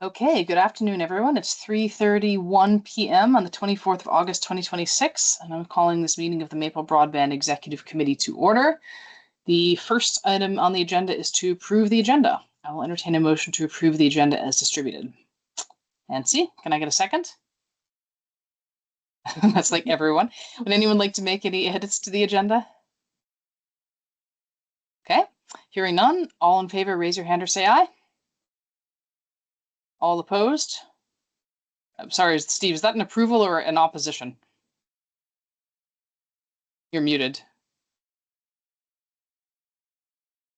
Okay, good afternoon, everyone. It's 3:31 p.m. on the 24th of August, 2026, and I'm calling this meeting of the Maple Broadband Executive Committee to order. The first item on the agenda is to approve the agenda. I will entertain a motion to approve the agenda as distributed. Nancy, can I get a second? That's like everyone. Would anyone like to make any edits to the agenda? Okay, hearing none, all in favor, raise your hand or say aye. All opposed? I'm sorry, Steve, is that an approval or an opposition? You're muted.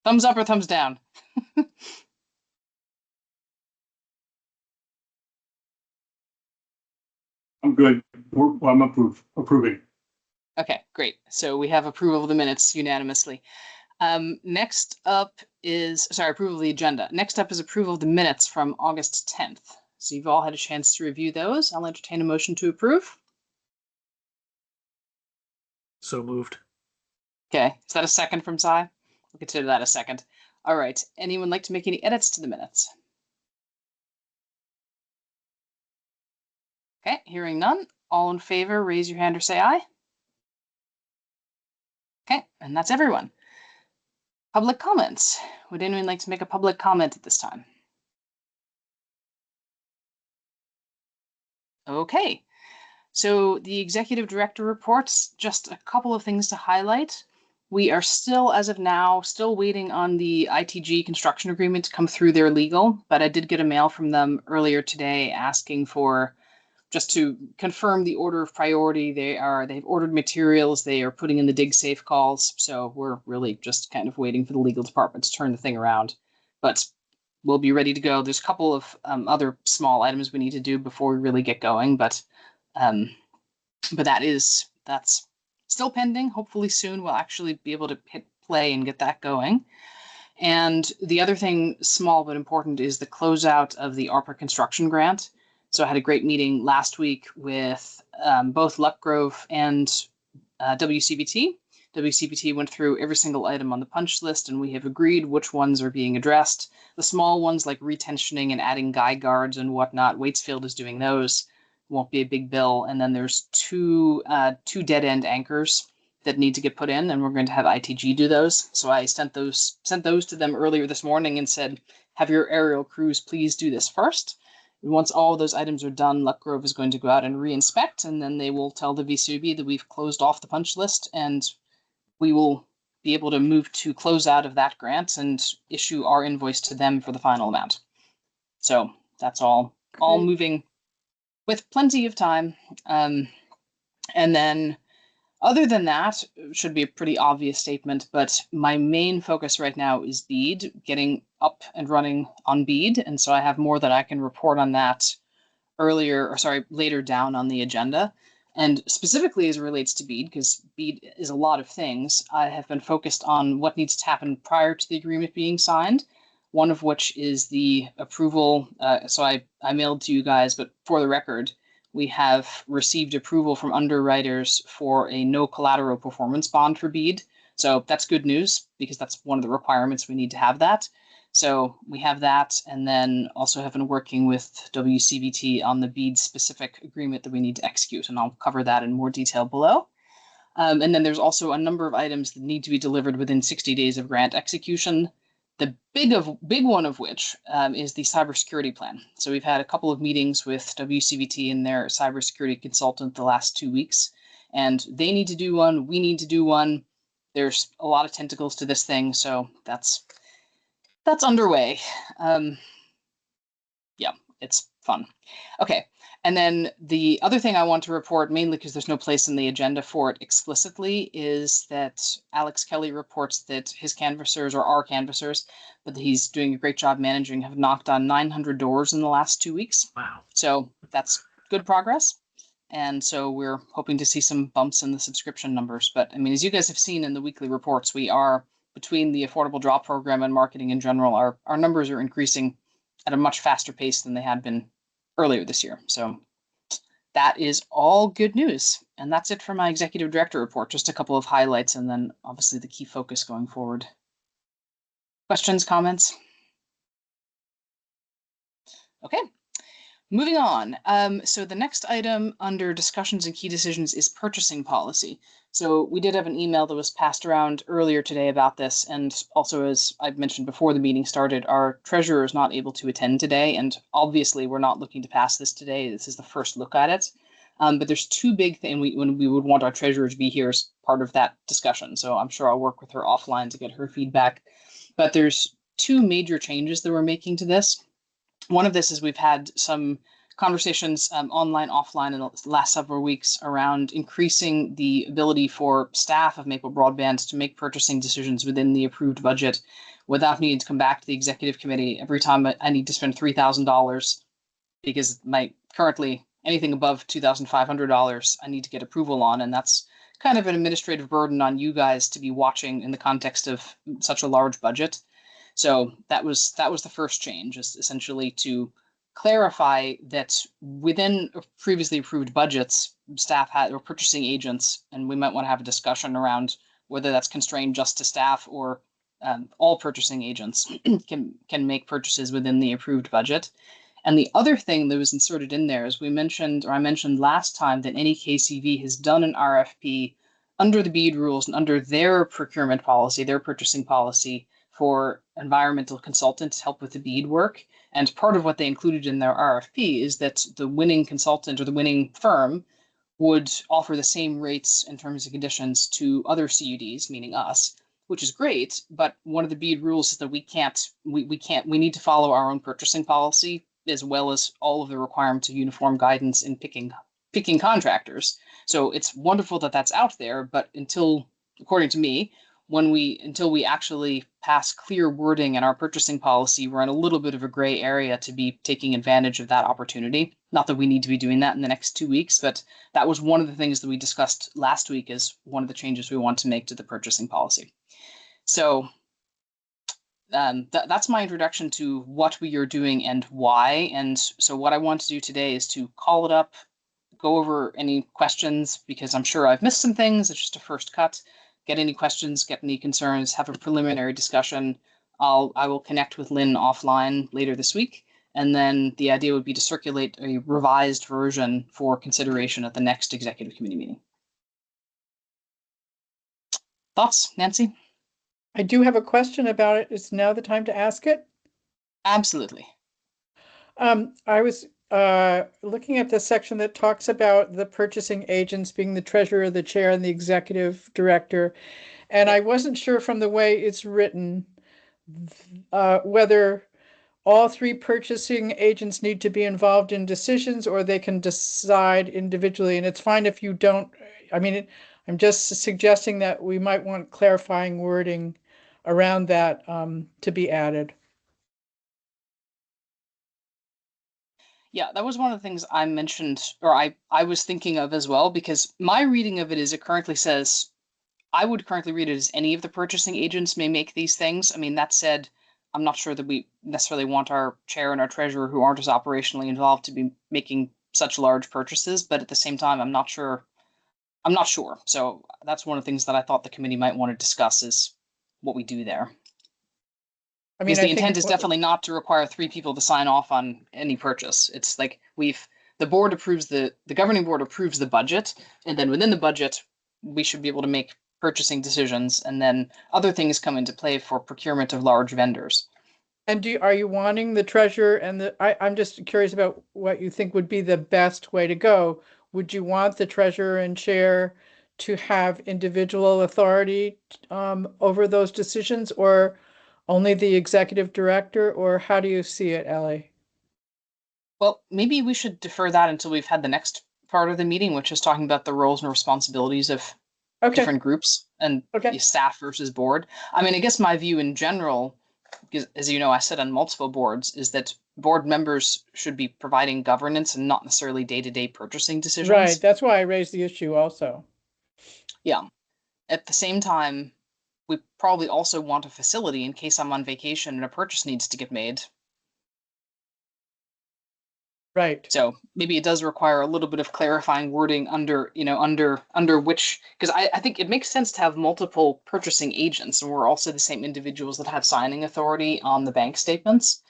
Thumbs up or thumbs down? I'm good. I'm approving. Okay, great. So we have approval of the minutes unanimously. Next up is, approval of the agenda. Next up is approval of the minutes from August 10th. So you've all had a chance to review those. I'll entertain a motion to approve. So moved. Okay, is that a second from Cy? We'll consider that a second. All right, anyone like to make any edits to the minutes? Okay, hearing none. All in favor, raise your hand or say aye. Okay, and that's everyone. Public comments. Would anyone like to make a public comment at this time? Okay, so the executive director reports, just a couple of things to highlight. We are still, as of now, still waiting on the ITG construction agreement to come through their legal, but I did get a mail from them earlier today asking for just to confirm the order of priority. They've ordered materials, they are putting in the dig safe calls, so we're really just kind of waiting for the legal department to turn the thing around. But we'll be ready to go. There's a couple of other small items we need to do before we really get going, but that's still pending. Hopefully soon we'll actually be able to hit play and get that going. And the other thing, small but important, is the closeout of the ARPA construction grant. So I had a great meeting last week with both Luck Grove and WCBT. WCBT went through every single item on the punch list, and we have agreed which ones are being addressed. The small ones like retensioning and adding guy guards and whatnot, Waitsfield is doing those. Won't be a big bill. And then there's two dead-end anchors that need to get put in, and we're going to have ITG do those. So I sent those to them earlier this morning and said, have your aerial crews please do this first. Once all of those items are done, Luck Grove is going to go out and re-inspect, and then they will tell the VCB that we've closed off the punch list, and we will be able to move to close out of that grant and issue our invoice to them for the final amount. So that's all moving with plenty of time. And then other than that, should be a pretty obvious statement, but my main focus right now is BEAD, getting up and running on BEAD. And so I have more that I can report on that later down on the agenda. And specifically as it relates to BEAD, because BEAD is a lot of things, I have been focused on what needs to happen prior to the agreement being signed, one of which is the approval. So I mailed to you guys, but for the record, we have received approval from underwriters for a no collateral performance bond for BEAD. So that's good news because that's one of the requirements. We need to have that. So we have that, and then also have been working with WCBT on the BEAD specific agreement that we need to execute, and I'll cover that in more detail below. And then there's also a number of items that need to be delivered within 60 days of grant execution. The big one of which is the cybersecurity plan. So we've had a couple of meetings with WCBT and their cybersecurity consultant the last 2 weeks, and they need to do one. We need to do one. There's a lot of tentacles to this thing, so that's underway. Yeah, it's fun. Okay. And then the other thing I want to report, mainly because there's no place in the agenda for it explicitly, is that Alex Kelly reports that his canvassers, or our canvassers, but he's doing a great job managing, have knocked on 900 doors in the last 2 weeks. Wow. So that's good progress. And so we're hoping to see some bumps in the subscription numbers. But I mean, as you guys have seen in the weekly reports, we are, between the Affordable Drop Program and marketing in general, our numbers are increasing at a much faster pace than they had been earlier this year. So that is all good news. And that's it for my executive director report. Just a couple of highlights and then obviously the key focus going forward. Questions, comments? Okay, Moving on. So the next item under discussions and key decisions is purchasing policy. So we did have an email that was passed around earlier today about this. And also, as I've mentioned before the meeting started, our treasurer is not able to attend today. And obviously, we're not looking to pass this today. This is the first look at it. But there's two big things when we would want our treasurer to be here as part of that discussion. So I'm sure I'll work with her offline to get her feedback. But there's two major changes that we're making to this. One of this is we've had some conversations online, offline in the last several weeks around increasing the ability for staff of Maple Broadband to make purchasing decisions within the approved budget without needing to come back to the executive committee every time I need to spend $3,000 because my currently anything above $2,500 I need to get approval on, and that's kind of an administrative burden on you guys to be watching in the context of such a large budget. So that was the first change, is essentially to clarify that within previously approved budgets, staff had or purchasing agents, and we might want to have a discussion around whether that's constrained just to staff or all purchasing agents can make purchases within the approved budget. And the other thing that was inserted in there is I mentioned last time that any KCV has done an RFP under the BEAD rules and under their procurement policy, their purchasing policy, for environmental consultants to help with the BEAD work. And part of what they included in their RFP is that the winning consultant or the winning firm would offer the same rates and terms and conditions to other CUDs, meaning us, which is great. But one of the BEAD rules is that we need to follow our own purchasing policy as well as all of the requirements of uniform guidance in picking contractors. So it's wonderful that that's out there, but according to me, until we actually pass clear wording in our purchasing policy, we're in a little bit of a gray area to be taking advantage of that opportunity. Not that we need to be doing that in the next 2 weeks, but that was one of the things that we discussed last week as one of the changes we want to make to the purchasing policy. So that's my introduction to what we are doing and why. And so what I want to do today is to call it up, go over any questions, because I'm sure I've missed some things. It's just a first cut. Get any questions, get any concerns, have a preliminary discussion. I will connect with Lynn offline later this week. And then the idea would be to circulate a revised version for consideration at the next executive committee meeting. Thoughts, Nancy? I do have a question about it. Is now the time to ask it? Absolutely. I was looking at the section that talks about the purchasing agents being the treasurer, the chair, and the executive director. And I wasn't sure from the way it's written whether all three purchasing agents need to be involved in decisions or they can decide individually. And it's fine if you don't. I mean, I'm just suggesting that we might want clarifying wording around that to be added. Yeah, that was one of the things I mentioned, or I was thinking of as well, because my reading of it is it currently says, I would currently read it as any of the purchasing agents may make these things. I mean, that said, I'm not sure that we necessarily want our chair and our treasurer who aren't as operationally involved to be making such large purchases, but at the same time, I'm not sure. So that's one of the things that I thought the committee might want to discuss is what we do there. I mean, the intent is definitely not to require 3 people to sign off on any purchase. It's like the board approves the governing board approves the budget, and then within the budget, we should be able to make purchasing decisions, and then other things come into play for procurement of large vendors. And are you wanting the treasurer and I'm just curious about what you think would be the best way to go. Would you want the treasurer and chair to have individual authority over those decisions, or only the executive director, or how do you see it, Ellie? Well, maybe we should defer that until we've had the next part of the meeting, which is talking about the roles and responsibilities of different groups and staff versus board. I mean, I guess my view in general, because as you know, I sit on multiple boards, is that board members should be providing governance and not necessarily day-to-day purchasing decisions. Right. That's why I raised the issue also. Yeah. At the same time, we probably also want a facility in case I'm on vacation and a purchase needs to get made. Right. So maybe it does require a little bit of clarifying wording under which, because I think it makes sense to have multiple purchasing agents, and we're also the same individuals that have signing authority on the bank statements.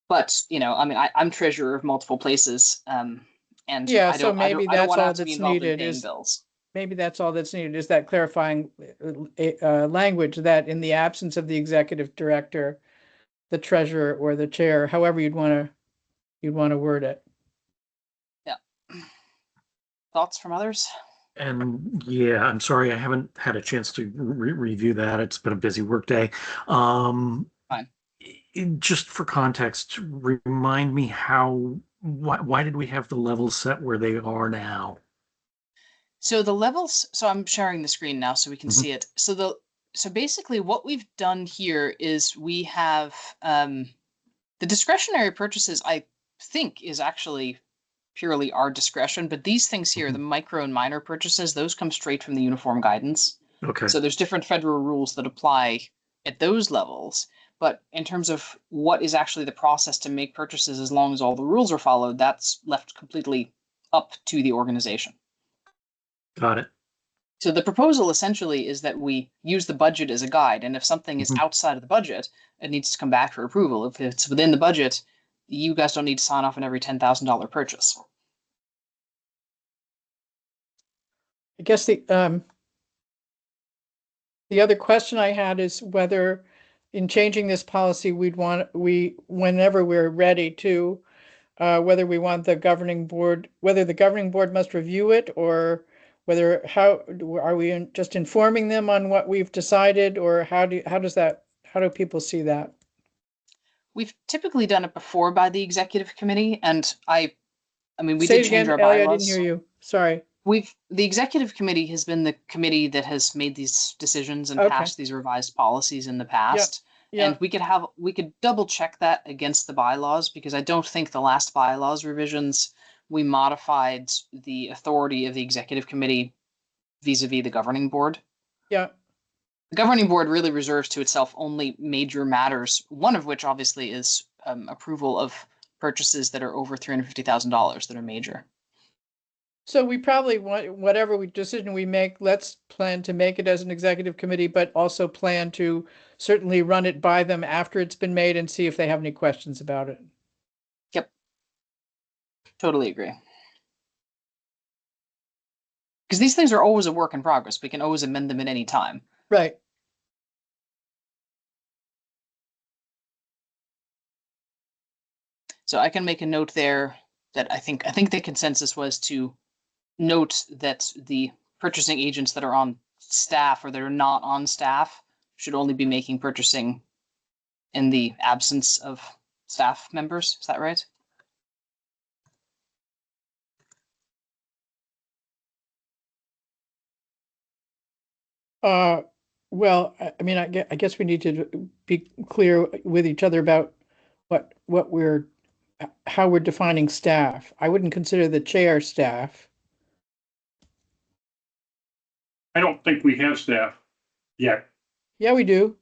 But, you know, I mean, I'm treasurer of multiple places, and Yeah, I so don't, I maybe don't, I don't that's want to all have to be that's involved in needed paying is, bills. maybe that's all that's needed is that clarifying language that in the absence of the executive director, the treasurer or the chair, however you'd want to word it. Yeah. Thoughts from others? And yeah, I'm sorry, I haven't had a chance to review that. It's been a busy workday. Fine. Just for context, remind me why did we have the levels set where they are now? So the levels, so I'm sharing the screen now so we can Mhm. see it. So basically what we've done here is we have the discretionary purchases, I think, is actually purely our discretion, but these things here, the micro and minor purchases, those come straight from the uniform guidance. Okay, So there's different federal rules that apply at those levels. But in terms of what is actually the process to make purchases, as long as all the rules are followed, that's left completely up to the organization. got it. So the proposal essentially is that we use the budget as a guide, and if something is Mhm. outside of the budget, it needs to come back for approval. If it's within the budget, you guys don't need to sign off on every $10,000 purchase. I guess the other question I had is whether in changing this policy, whenever we're ready to, whether we want whether the governing board must review it or how are we just informing them on what we've decided, or how do people see that? We've typically done it before by the executive committee, and I mean, we Say did it change again, our Ellie, I didn't hear bylaws. you. Sorry. The executive committee has been the committee that has made these decisions and Okay. passed these revised policies in the Yeah. past. Yeah. And we could double check that against the bylaws, because I don't think the last bylaws revisions, we modified the authority of the executive committee vis-a-vis the governing board. Yeah. The governing board really reserves to itself only major matters, one of which obviously is approval of purchases that are over $350,000 that are major. So we probably want, whatever decision we make, let's plan to make it as an executive committee, but also plan to certainly run it by them after it's been made and see if they have any questions about it. Yep. Totally agree. Because these things are always a work in progress. We can always amend them at any time. Right. So I can make a note there that I think the consensus was to note that the purchasing agents that are on staff or that are not on staff should only be making purchasing in the absence of staff members. Is that right? Well, I mean, I guess we need to be clear with each other about how we're defining staff. I wouldn't consider the chair staff. I don't think we have staff yet. Yeah, we do.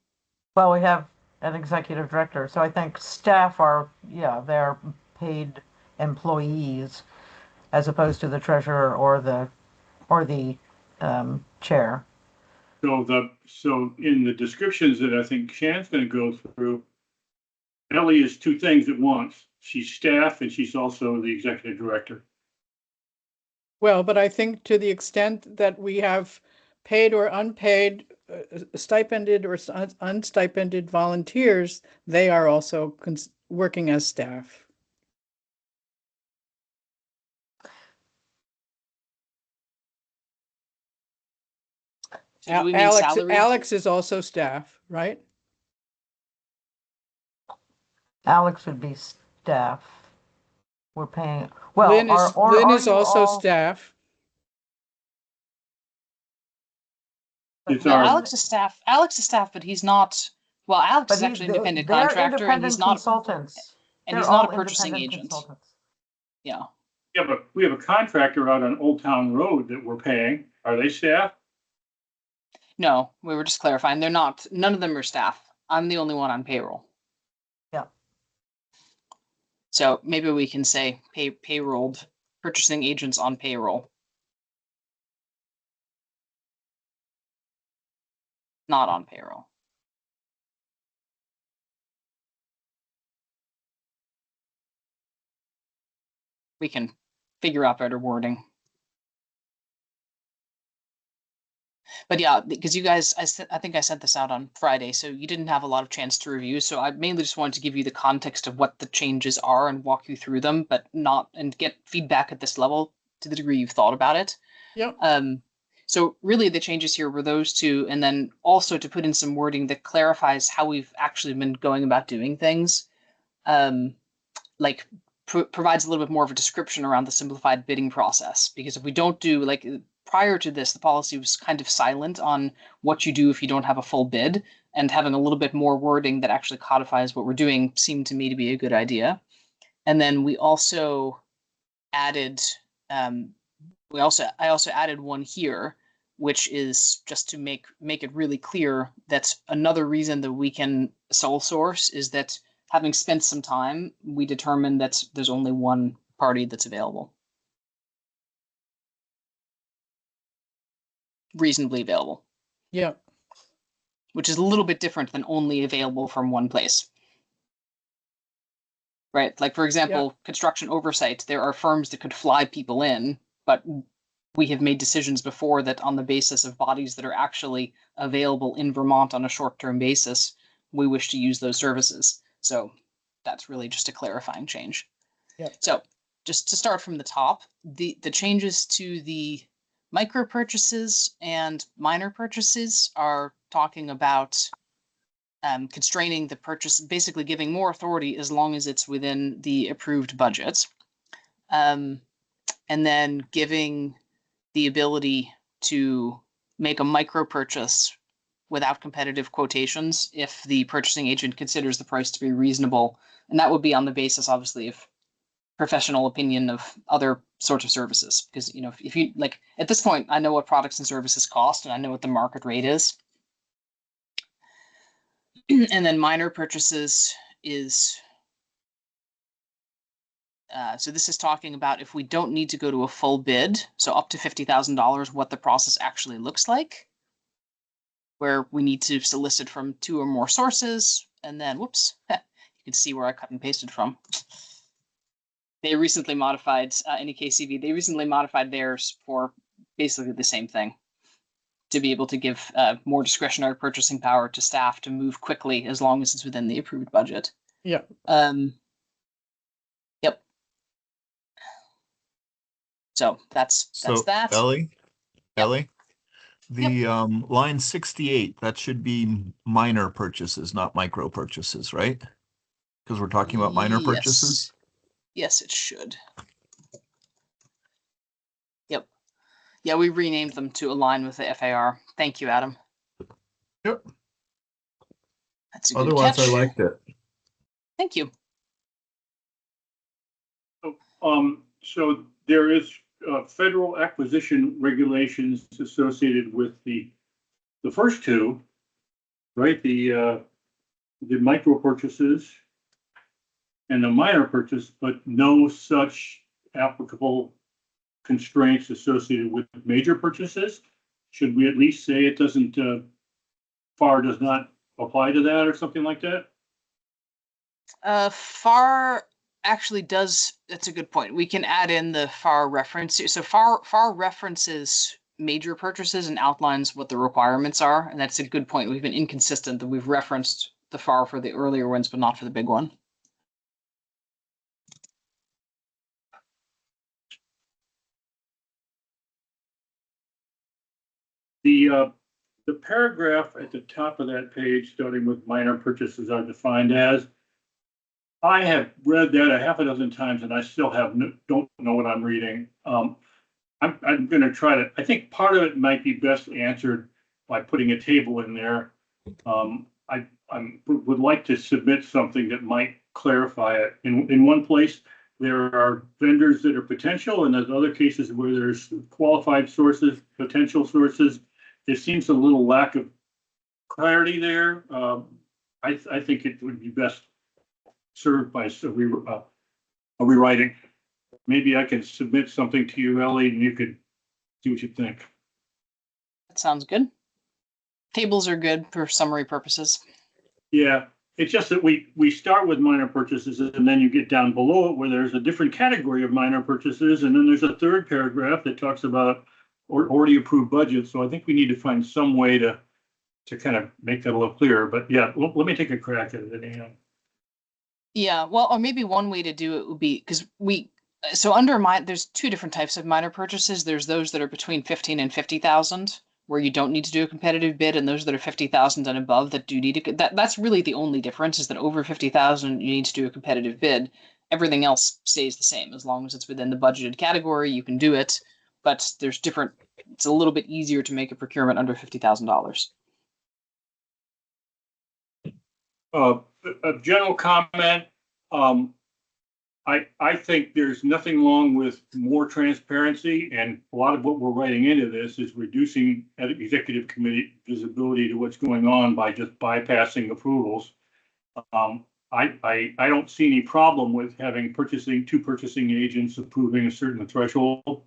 Well, we have an executive director, so I think staff are, yeah, they're paid employees as opposed to the treasurer or the chair. So in the descriptions that I think Shan's gonna go through, Ellie is two things at once. She's staff and she's also the executive director. Well, but I think to the extent that we have paid or unpaid, stipended or unstipended volunteers, they are also working as staff. So do we mean salaried? Alex is also staff, right? Alex would be staff. We're paying, well, Lynn are is you also all? staff. But It's Well, our- Lynn- Alex is staff, but he's not. Well, Alex but is actually an independent contractor, and he's not. consultants. And They're he's not all a purchasing independent agent. consultants. Yeah. Yeah, but we have a contractor out on Old Town Road that we're paying. Are they staff? No, we were just clarifying. They're not. None of them are staff. I'm the only one on payroll. Yeah. So maybe we can say payrolled purchasing agents on payroll. Not on payroll. we can figure out better wording. But yeah, because you guys, I think I sent this out on Friday, so you didn't have a lot of chance to review. So I mainly just wanted to give you the context of what the changes are and walk you through them, but not and get feedback at this level to the degree you've thought about it. Yep. So really the changes here were those two, and then also to put in some wording that clarifies how we've actually been going about doing things. Like provides a little bit more of a description around the simplified bidding process. Because if we don't do, like, prior to this, the policy was kind of silent on what you do if you don't have a full bid, and having a little bit more wording that actually codifies what we're doing seemed to me to be a good idea. And then we also added, I also added one here, which is just to make it really clear that another reason that we can sole source is that having spent some time, we determined that there's only one party that's available. Reasonably available. Yeah. Which is a little bit different than only available from one place. Right? Like, for example, construction oversight, there are firms that could fly people in, but we have made decisions before that on the basis of bodies that are actually available in Vermont on a short-term basis, we wish to use those services. So that's really just a clarifying change. Yep. So just to start from the top, the changes to the micro purchases and minor purchases are talking about constraining the purchase, basically giving more authority as long as it's within the approved budgets. And then giving the ability to make a micro purchase without competitive quotations if the purchasing agent considers the price to be reasonable. And that would be on the basis, obviously, of professional opinion of other sorts of services. Because, you know, if you, like, at this point, I know what products and services cost, and I know what the market rate is. And then minor purchases is, so this is talking about if we don't need to go to a full bid, so up to $50,000, what the process actually looks like, where we need to solicit from 2 or more sources, and then, whoops, you can see where I cut and pasted from. They recently modified, NEKCV, they recently modified theirs for basically the same thing, to be able to give more discretionary purchasing power to staff to move quickly as long as it's within the approved budget. Yeah. Yep. So that's that. Ellie, the line 68, that should be minor purchases, not micro purchases, right? Because we're talking about minor purchases. Yes, it should. Yep. Yeah, we renamed them to align with the FAR. Thank you, Adam. Yep. That's a good Otherwise, catch. I liked it. Thank you. So there is federal acquisition regulations associated with the first two, right? The micro purchases and the minor purchase, but no such applicable constraints associated with major purchases. Should we at least say it doesn't, FAR does not apply to that or something like that? FAR actually does, that's a good point. We can add in the FAR reference. So FAR references major purchases and outlines what the requirements are. And that's a good point. We've been inconsistent that we've referenced the FAR for the earlier ones, but not for the big one. The paragraph at the top of that page, starting with minor purchases are defined as, I have read that a half a dozen times and I still don't know what I'm reading. I'm going to try to, I think part of it might be best answered by putting a table in there. I would like to submit something that might clarify it. In one place, there are vendors that are potential, and there's other cases where there's qualified sources, potential sources. There seems a little lack of clarity there. I think it would be best served by a rewriting. Maybe I can submit something to you, Ellie, and you could see what you think. That sounds good. Tables are good for summary purposes. Yeah, It's just that we start with minor purchases and then you get down below it where there's a different category of minor purchases. And then there's a third paragraph that talks about already approved budgets. So I think we need to find some way to kind of make that a little clearer. But yeah, let me take a crack at it anyhow. Yeah, well, or maybe one way to do it would be because so under there's two different types of minor purchases. There's those that are between 15 and 50,000 where you don't need to do a competitive bid, and those that are 50,000 and above that do need to, that's really the only difference, is that over 50,000 you need to do a competitive bid. Everything else stays the same. As long as it's within the budgeted category, you can do it, but there's different, it's a little bit easier to make a procurement under $50,000. A general comment. I think there's nothing wrong with more transparency, and a lot of what we're writing into this is reducing executive committee visibility to what's going on by just bypassing approvals. I don't see any problem with having two purchasing agents approving a certain threshold.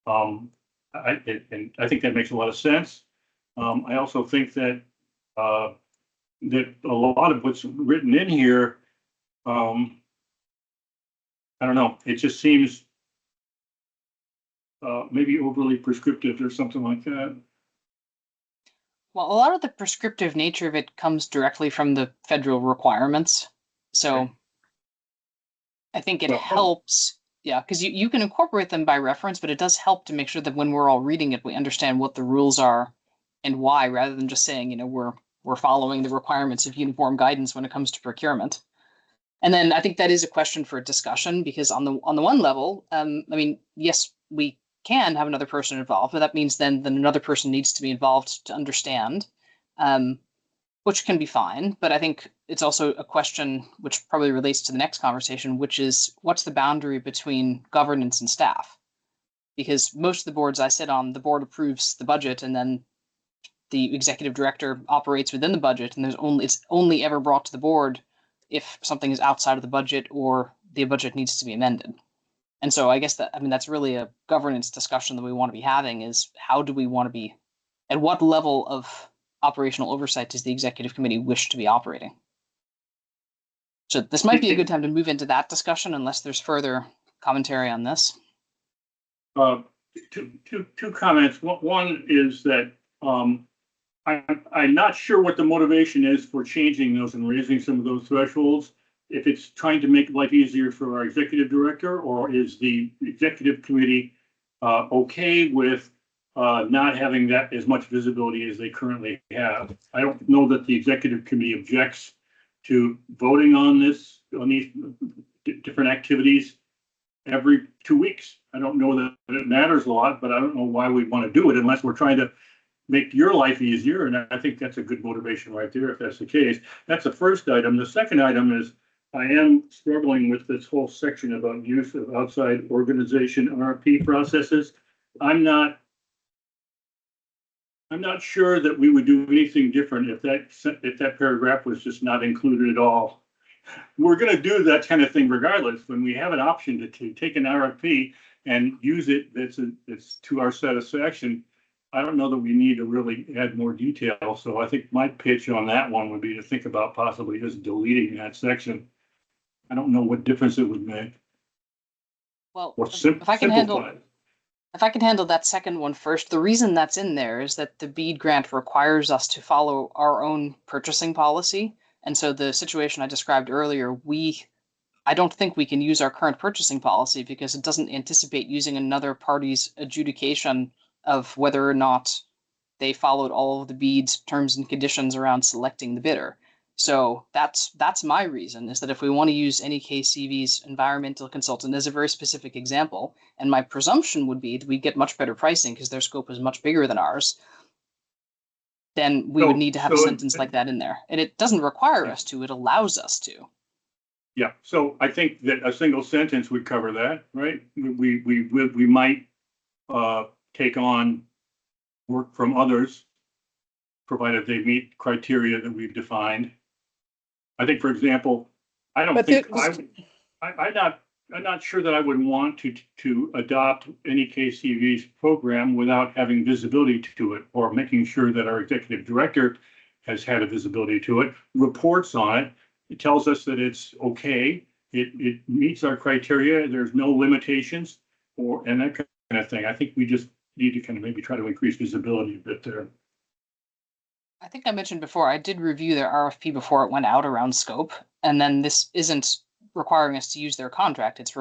And I think that makes a lot of sense. I also think that that a lot of what's written in here, I don't know, it just seems maybe overly prescriptive or something like that. Well, a lot of the prescriptive nature of it comes directly from the federal requirements. So I think it helps, yeah, because you can incorporate them by reference, but it does help to make sure that when we're all reading it, we understand what the rules are and why, rather than just saying, we're following the requirements of uniform guidance when it comes to procurement. And then I think that is a question for discussion, because on the one level, I mean, yes, we can have another person involved, but that means then another person needs to be involved to understand, which can be fine. But I think it's also a question which probably relates to the next conversation, which is what's the boundary between governance and staff? Because most of the boards I sit on, the board approves the budget and then the executive director operates within the budget, and it's only ever brought to the board if something is outside of the budget or the budget needs to be amended. And so I guess that's really a governance discussion that we want to be having, is how do we want to be, at what level of operational oversight does the executive committee wish to be operating? So this might be a good time to move into that discussion unless there's further commentary on this. Two comments. One is that I'm not sure what the motivation is for changing those and raising some of those thresholds. If it's trying to make life easier for our executive director, or is the executive committee okay with not having that as much visibility as they currently have? I don't know that the executive committee objects to voting on these different activities every 2 weeks. I don't know that it matters a lot, but I don't know why we want to do it unless we're trying to make your life easier. And I think that's a good motivation right there, if that's the case. That's the first item. The second item is I am struggling with this whole section about use of outside organization RFP processes. I'm not sure that we would do anything different if that paragraph was just not included at all. We're going to do that kind of thing regardless. When we have an option to take an RFP and use it that's to our satisfaction, I don't know that we need to really add more detail. So I think my pitch on that one would be to think about possibly just deleting that section. I don't know what difference it would make. Well, if I can handle that second one first, the reason that's in there is that the BEAD grant requires us to follow our own purchasing policy. And so the situation I described earlier, I don't think we can use our current purchasing policy because it doesn't anticipate using another party's adjudication of whether or not they followed all of the BEAD's terms and conditions around selecting the bidder. So that's my reason, is that if we want to use NEKCV's environmental consultant as a very specific example, and my presumption would be that we get much better pricing because their scope is much bigger than ours, then we would need to have a sentence like that in there. And it doesn't require us to, it allows us to. Yeah, so I think that a single sentence would cover that, right? We might take on work from others, provided they meet criteria that we've defined. I think, for example, I'm not sure that I would want to adopt NEKCV's program without having visibility to it, or making sure that our executive director has had a visibility to it, reports on it, It tells us that it's okay. It meets our criteria. There's no limitations and that kind of thing. I think we just need to kind of maybe try to increase visibility a bit there. I think I mentioned before, I did review their RFP before it went out around scope, and then this isn't requiring us to use their contract. It's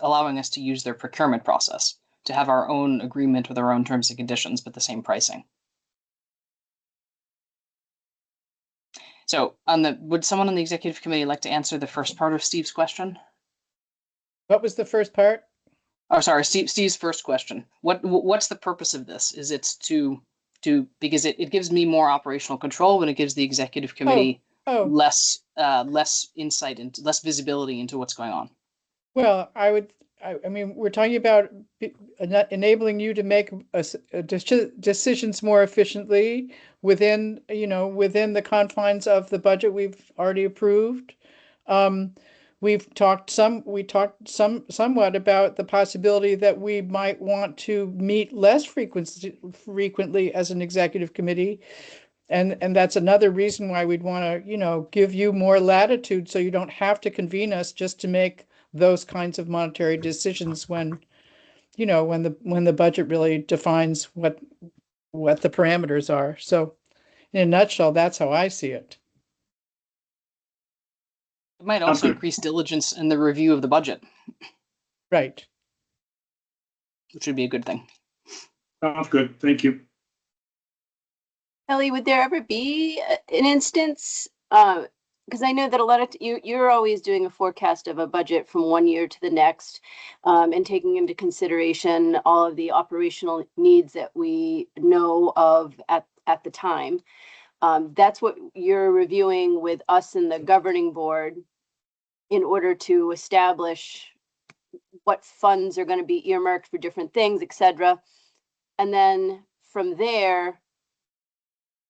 allowing us to use their procurement process to have our own agreement with our own terms and conditions, but the same pricing. So would someone on the executive committee like to answer the first part of Steve's question? What was the first part? Oh, sorry, Steve's first question. What's the purpose of this? Is it because it gives me more operational control when it gives the executive committee less insight and less visibility into what's going on. Well, I mean, we're talking about enabling you to make decisions more efficiently within the confines of the budget we've already approved. We talked somewhat about the possibility that we might want to meet less frequently as an executive committee. And that's another reason why we'd want to, give you more latitude so you don't have to convene us just to make those kinds of monetary decisions when the budget really defines what the parameters are. So in a nutshell, that's how I see it. It might also increase diligence in the review of the budget. Right. Which would be a good thing. Sounds good. Thank you. Ellie, would there ever be an instance, because I know that a lot of you're always doing a forecast of a budget from one year to the next, and taking into consideration all of the operational needs that we know of at the time. That's what you're reviewing with us in the governing board in order to establish what funds are going to be earmarked for different things, et cetera. And then from there,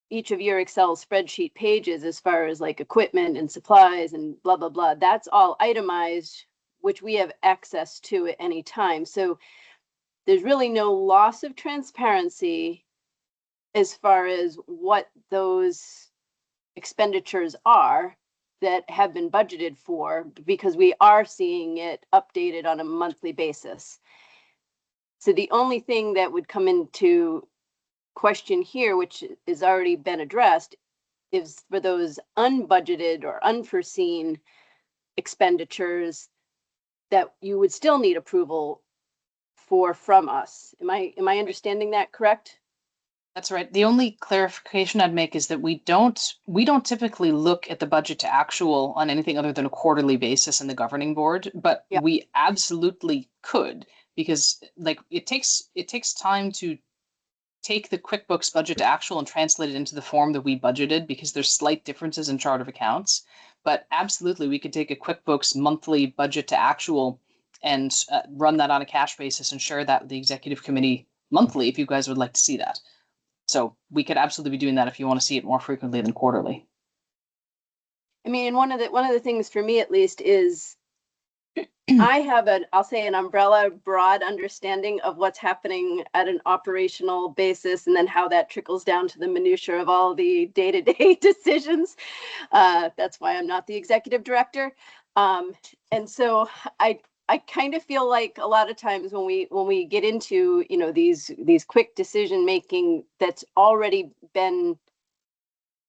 each of your Excel spreadsheet pages, as far as like equipment and supplies and blah, blah, blah, that's all itemized, which we have access to at any time. So there's really no loss of transparency as far as what those expenditures are that have been budgeted for, because we are seeing it updated on a monthly basis. So the only thing that would come into question here, which has already been addressed, is for those unbudgeted or unforeseen expenditures that you would still need approval from us. Am I understanding that correct? That's right. The only clarification I'd make is that we don't typically look at the budget to actual on anything other than a quarterly basis in the governing board, but Yeah. we absolutely could, because like it takes time to take the QuickBooks budget to actual and translate it into the form that we budgeted, because there's slight differences in chart of accounts. But absolutely, we could take a QuickBooks monthly budget to actual and run that on a cash basis and share that with the executive committee monthly if you guys would like to see that. So we could absolutely be doing that if you want to see it more frequently than quarterly. I mean, one of the things for me at least is I have I'll say an umbrella broad understanding of what's happening at an operational basis, and then how that trickles down to the minutia of all the day-to-day decisions. That's why I'm not the executive director. And so I kind of feel like a lot of times when we get into, these quick decision making that's already been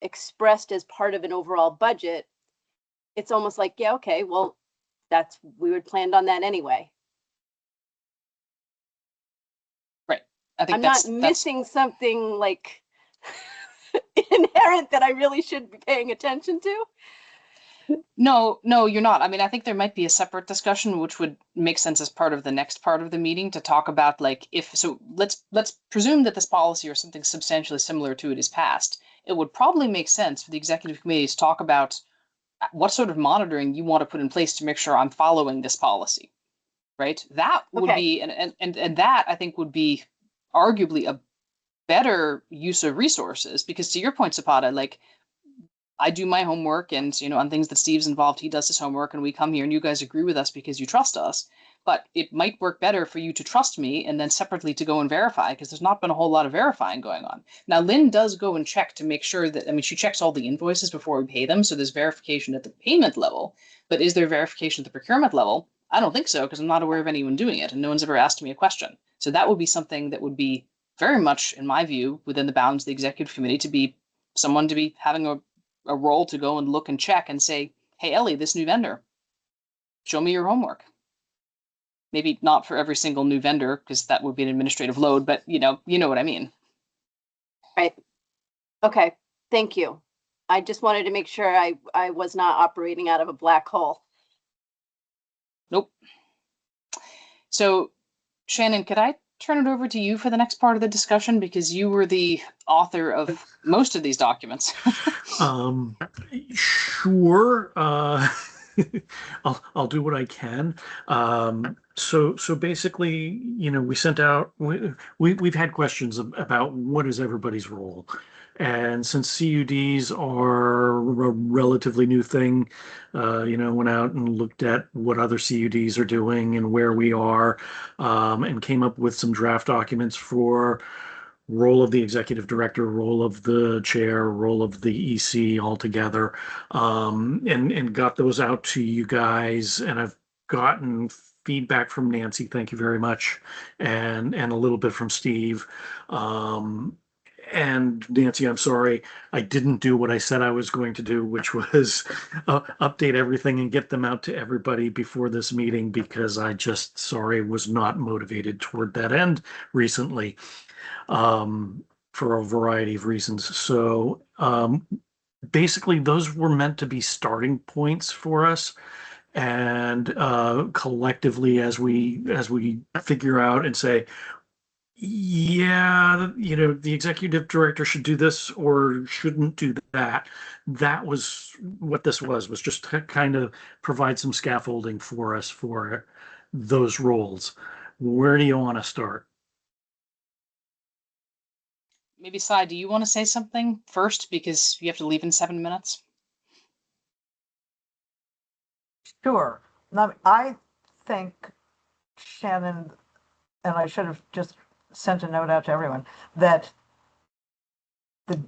expressed as part of an overall budget, it's almost like, yeah, okay, well, we would planned on that anyway. Right. I think I'm not missing something like inherent that I really should be paying attention to. No, you're not. I mean, I think there might be a separate discussion, which would make sense as part of the next part of the meeting to talk about, like, let's presume that this policy or something substantially similar to it is passed. It would probably make sense for the executive committee to talk about what sort of monitoring you want to put in place to make sure I'm following this policy, right? That would be, and that I think would be arguably a better use of resources, because to your point, Zapata, like, I do my homework, and on things that Steve's involved, he does his homework, and we come here and you guys agree with us because you trust us. but it might work better for you to trust me and then separately to go and verify, because there's not been a whole lot of verifying going on. Now, Lynn does go and check to make sure that, I mean, she checks all the invoices before we pay them. So there's verification at the payment level, but is there verification at the procurement level? I don't think so, because I'm not aware of anyone doing it and no one's ever asked me a question. So that would be something that would be very much, in my view, within the bounds of the executive committee, to be someone to be having a role to go and look and check and say, hey, Ellie, this new vendor, show me your homework. Maybe not for every single new vendor, because that would be an administrative load, but you know what I mean. Right. Okay. Thank you. I just wanted to make sure I was not operating out of a black hole. Nope. So, Shannon, could I turn it over to you for the next part of the discussion, because you were the author of most of these documents? Sure. I'll do what I can. So basically, we sent out, we've had questions about what is everybody's role. And since CUDs are a relatively new thing, went out and looked at what other CUDs are doing and where we are, and came up with some draft documents for role of the executive director, role of the chair, role of the EC altogether, and got those out to you guys. And I've gotten feedback from Nancy, thank you very much, and a little bit from Steve. And Nancy, I'm sorry, I didn't do what I said I was going to do, which was update everything and get them out to everybody before this meeting, because I just, sorry, was not motivated toward that end recently, for a variety of reasons. So basically, those were meant to be starting points for us. And collectively, as we figure out and say, yeah, the executive director should do this or shouldn't do that. That was what this was just to kind of provide some scaffolding for us for those roles. Where do you want to start? Maybe Sai, do you want to say something first, because you have to leave in 7 minutes? Sure. Now, I think, Shannon, and I should have just sent a note out to everyone, that the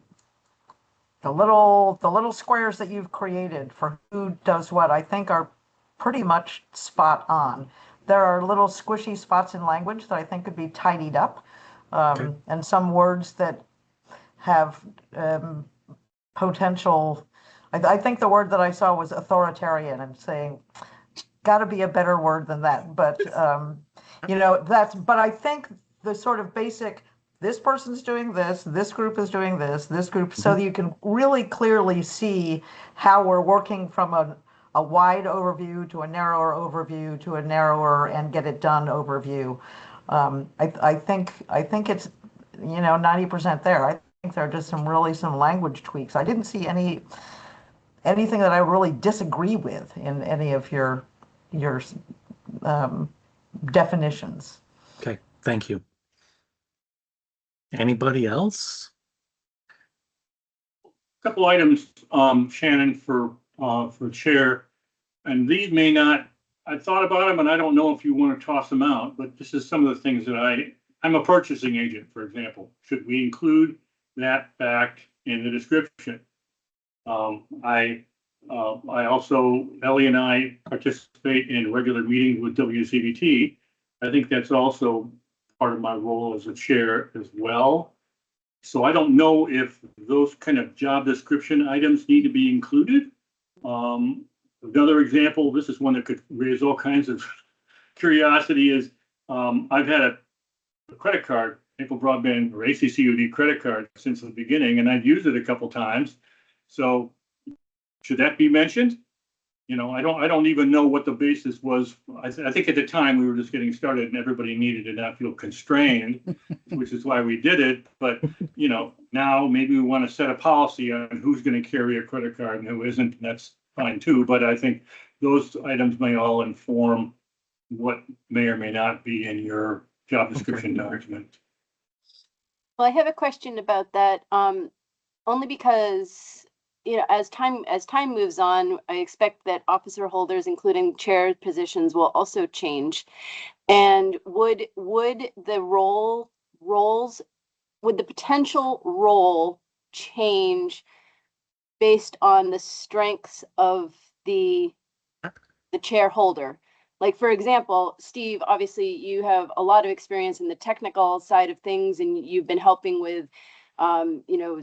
little squares that you've created for who does what, I think are pretty much spot on. There are little squishy spots in language that I think could be tidied up, Okay. and some words that have potential. I think the word that I saw was authoritarian. I'm saying, got to be a better word than that. But but I think the sort of basic, this person's doing this, this group is doing this group, so that you can really clearly see how we're working from a wide overview to a narrower overview to a narrower and get it done overview. I think it's 90% there. I think there are just some language tweaks. I didn't see anything that I really disagree with in any of your definitions. Okay, thank you. Anybody else? A couple items, Shannon, for chair, and these may not, I thought about them and I don't know if you want to toss them out, but this is some of the things that I'm a purchasing agent, for example. Should we include that fact in the description? I also, Ellie and I participate in regular meetings with WCBT. I think that's also part of my role as a chair as well. So I don't know if those kind of job description items need to be included. Another example, this is one that could raise all kinds of curiosity, is I've had a credit card, Maple Broadband or ACCUD credit card since the beginning, and I've used it a couple times. So should that be mentioned? I don't even know what the basis was. I think at the time we were just getting started and everybody needed to not feel constrained, which is why we did it. But, now maybe we want to set a policy on who's going to carry a credit card and who isn't, and that's fine too. But I think those items may all inform what may or may not be in your job description document. Well, I have a question about that, only because as time moves on, I expect that officer holders, including chair positions, will also change. And would the potential role change based on the strengths of the chair holder? Like, for example, Steve, obviously you have a lot of experience in the technical side of things, and you've been helping with,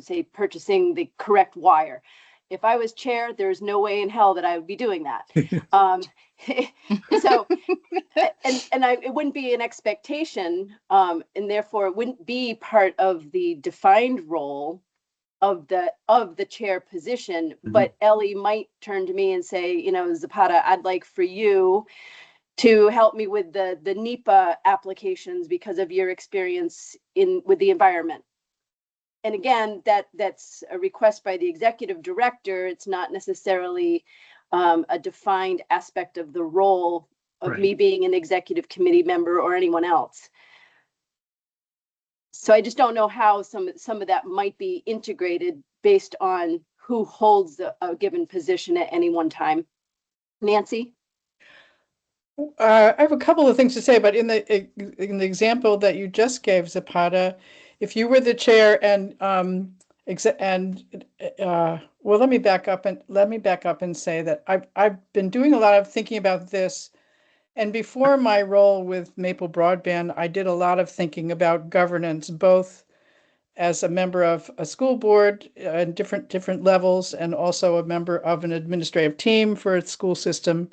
say, purchasing the correct wire. If I was chair, there's no way in hell that I would be doing that. So, it wouldn't be an expectation, and therefore it wouldn't be part of the defined role of the chair position. But Ellie might turn to me and say, Zapata, I'd like for you to help me with the NEPA applications because of your experience with the environment. And again, that's a request by the executive director. It's not necessarily a defined aspect of the role of me being an executive committee member or anyone else. So I just don't know how some of that might be integrated based on who holds a given position at any one time. Nancy? I have a couple of things to say, but in the example that you just gave, Zapata, if you were the chair and well, let me back up and say that I've been doing a lot of thinking about this. And before my role with Maple Broadband, I did a lot of thinking about governance, both as a member of a school board at different levels, and also a member of an administrative team for its school system,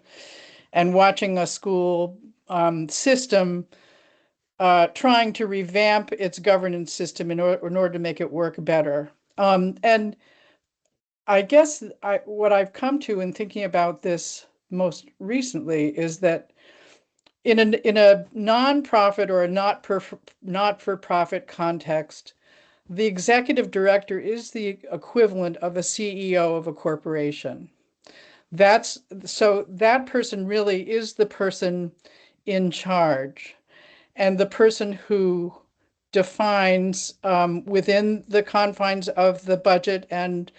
and watching a school system trying to revamp its governance system in order to make it work better. And I guess what I've come to in thinking about this most recently is that in a nonprofit or a not-for-profit context, the executive director is the equivalent of a CEO of a corporation. So that person really is the person in charge, and the person who defines within the confines of the budget and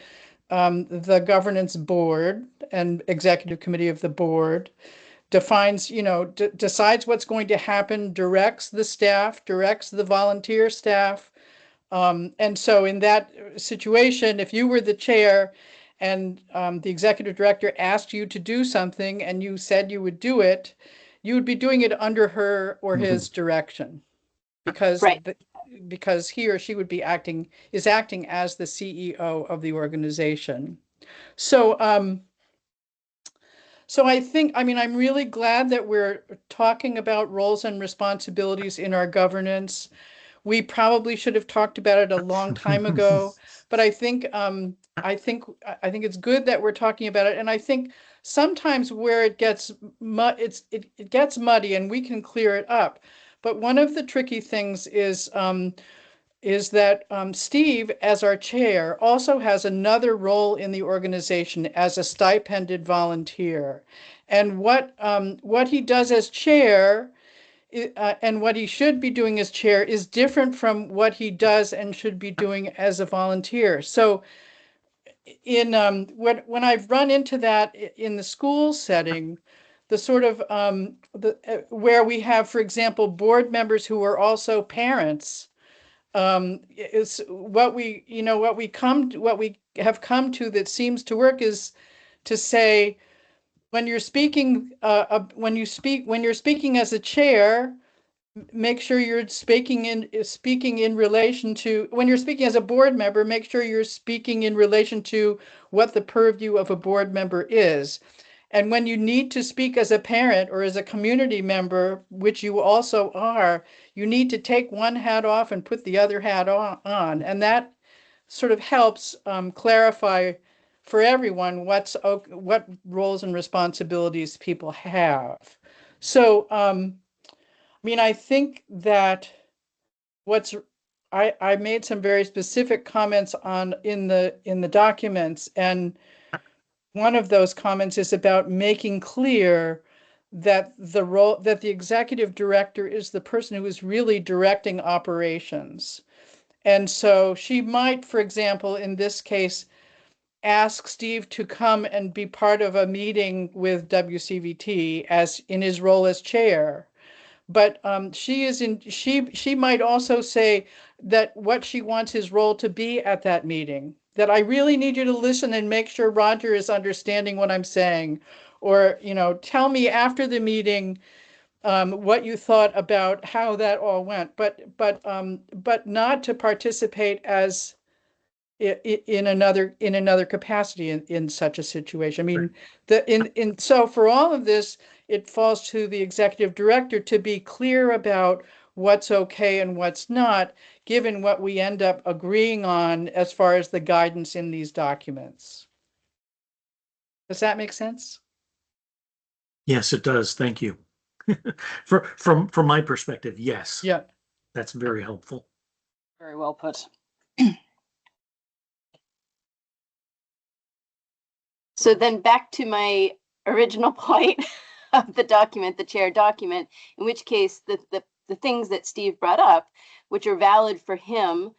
the governance board and executive committee of the board, defines, decides what's going to happen, directs the staff, directs the volunteer staff. And so in that situation, if you were the chair and the executive director asked you to do something and you said you would do it, you would be doing it under her or his direction, because because he or she would be acting as the CEO of the organization. So I think, I'm really glad that we're talking about roles and responsibilities in our governance. We probably should have talked about it a long time ago, but I think it's good that we're talking about it. And I think sometimes where it gets it gets muddy, and we can clear it up. But one of the tricky things is that Steve, as our chair, also has another role in the organization as a stipended volunteer. And what he does as chair and what he should be doing as chair is different from what he does and should be doing as a volunteer. So when I've run into that in the school setting, the sort of where we have, for example, board members who are also parents, is what we have come to that seems to work is to say, when you're speaking as a chair, make sure you're speaking in relation to, when you're speaking as a board member, make sure you're speaking in relation to what the purview of a board member is. And when you need to speak as a parent or as a community member, which you also are, you need to take one hat off and put the other hat on. And that sort of helps clarify for everyone what roles and responsibilities people have. So, I think that I made some very specific comments in the documents, and one of those comments is about making clear that the executive director is the person who is really directing operations. And so she might, for example, in this case, ask Steve to come and be part of a meeting with WCVT as in his role as chair. But she might also say that what she wants his role to be at that meeting, that I really need you to listen and make sure Roger is understanding what I'm saying, or, tell me after the meeting what you thought about how that all went, but not to participate as in another capacity in such a situation. I mean, so for all of this, it falls to the executive director to be clear about what's okay and what's not, given what we end up agreeing on as far as the guidance in these documents. Does that make sense? Yes, it does. Thank you. From my perspective, yes. Yeah. That's very helpful. Very well put. So then back to my original point of the document, the chair document, in which case the things that Steve brought up, which are valid for him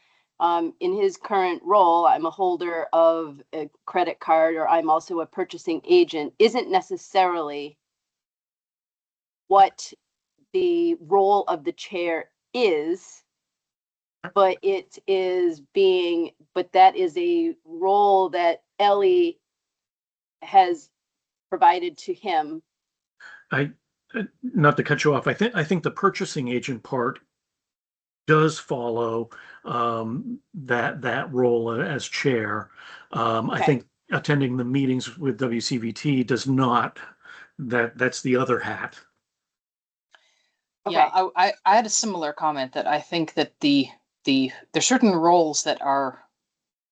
in his current role, I'm a holder of a credit card, or I'm also a purchasing agent, isn't necessarily what the role of the chair is, but it is but that is a role that Ellie has provided to him. Not to cut you off, I think the purchasing agent part does follow that role as chair. I think attending the meetings with WCVT does not. That's the other hat. Okay. Yeah, I had a similar comment that I think that there's certain roles that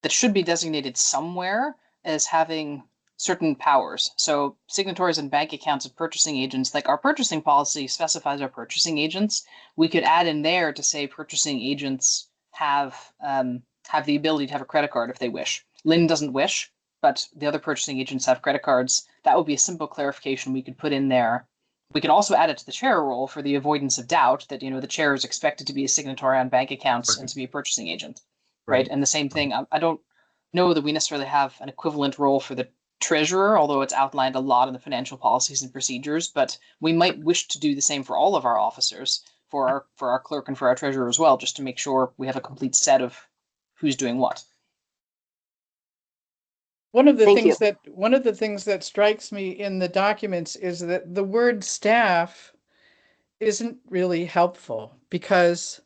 should be designated somewhere as having certain powers. So signatories and bank accounts of purchasing agents, like our purchasing policy specifies our purchasing agents. We could add in there to say purchasing agents have the ability to have a credit card if they wish. Lynn doesn't wish, but the other purchasing agents have credit cards. That would be a simple clarification we could put in there. We could also add it to the chair role for the avoidance of doubt that, the chair is expected to be a signatory on bank accounts and to be a purchasing agent. Right. And the same thing, I don't know that we necessarily have an equivalent role for the treasurer, although it's outlined a lot in the financial policies and procedures, but we might wish to do the same for all of our officers, for our clerk and for our treasurer as well, just to make sure we have a complete set of who's doing what. One of the things that strikes me in the documents is that the word staff isn't really helpful because,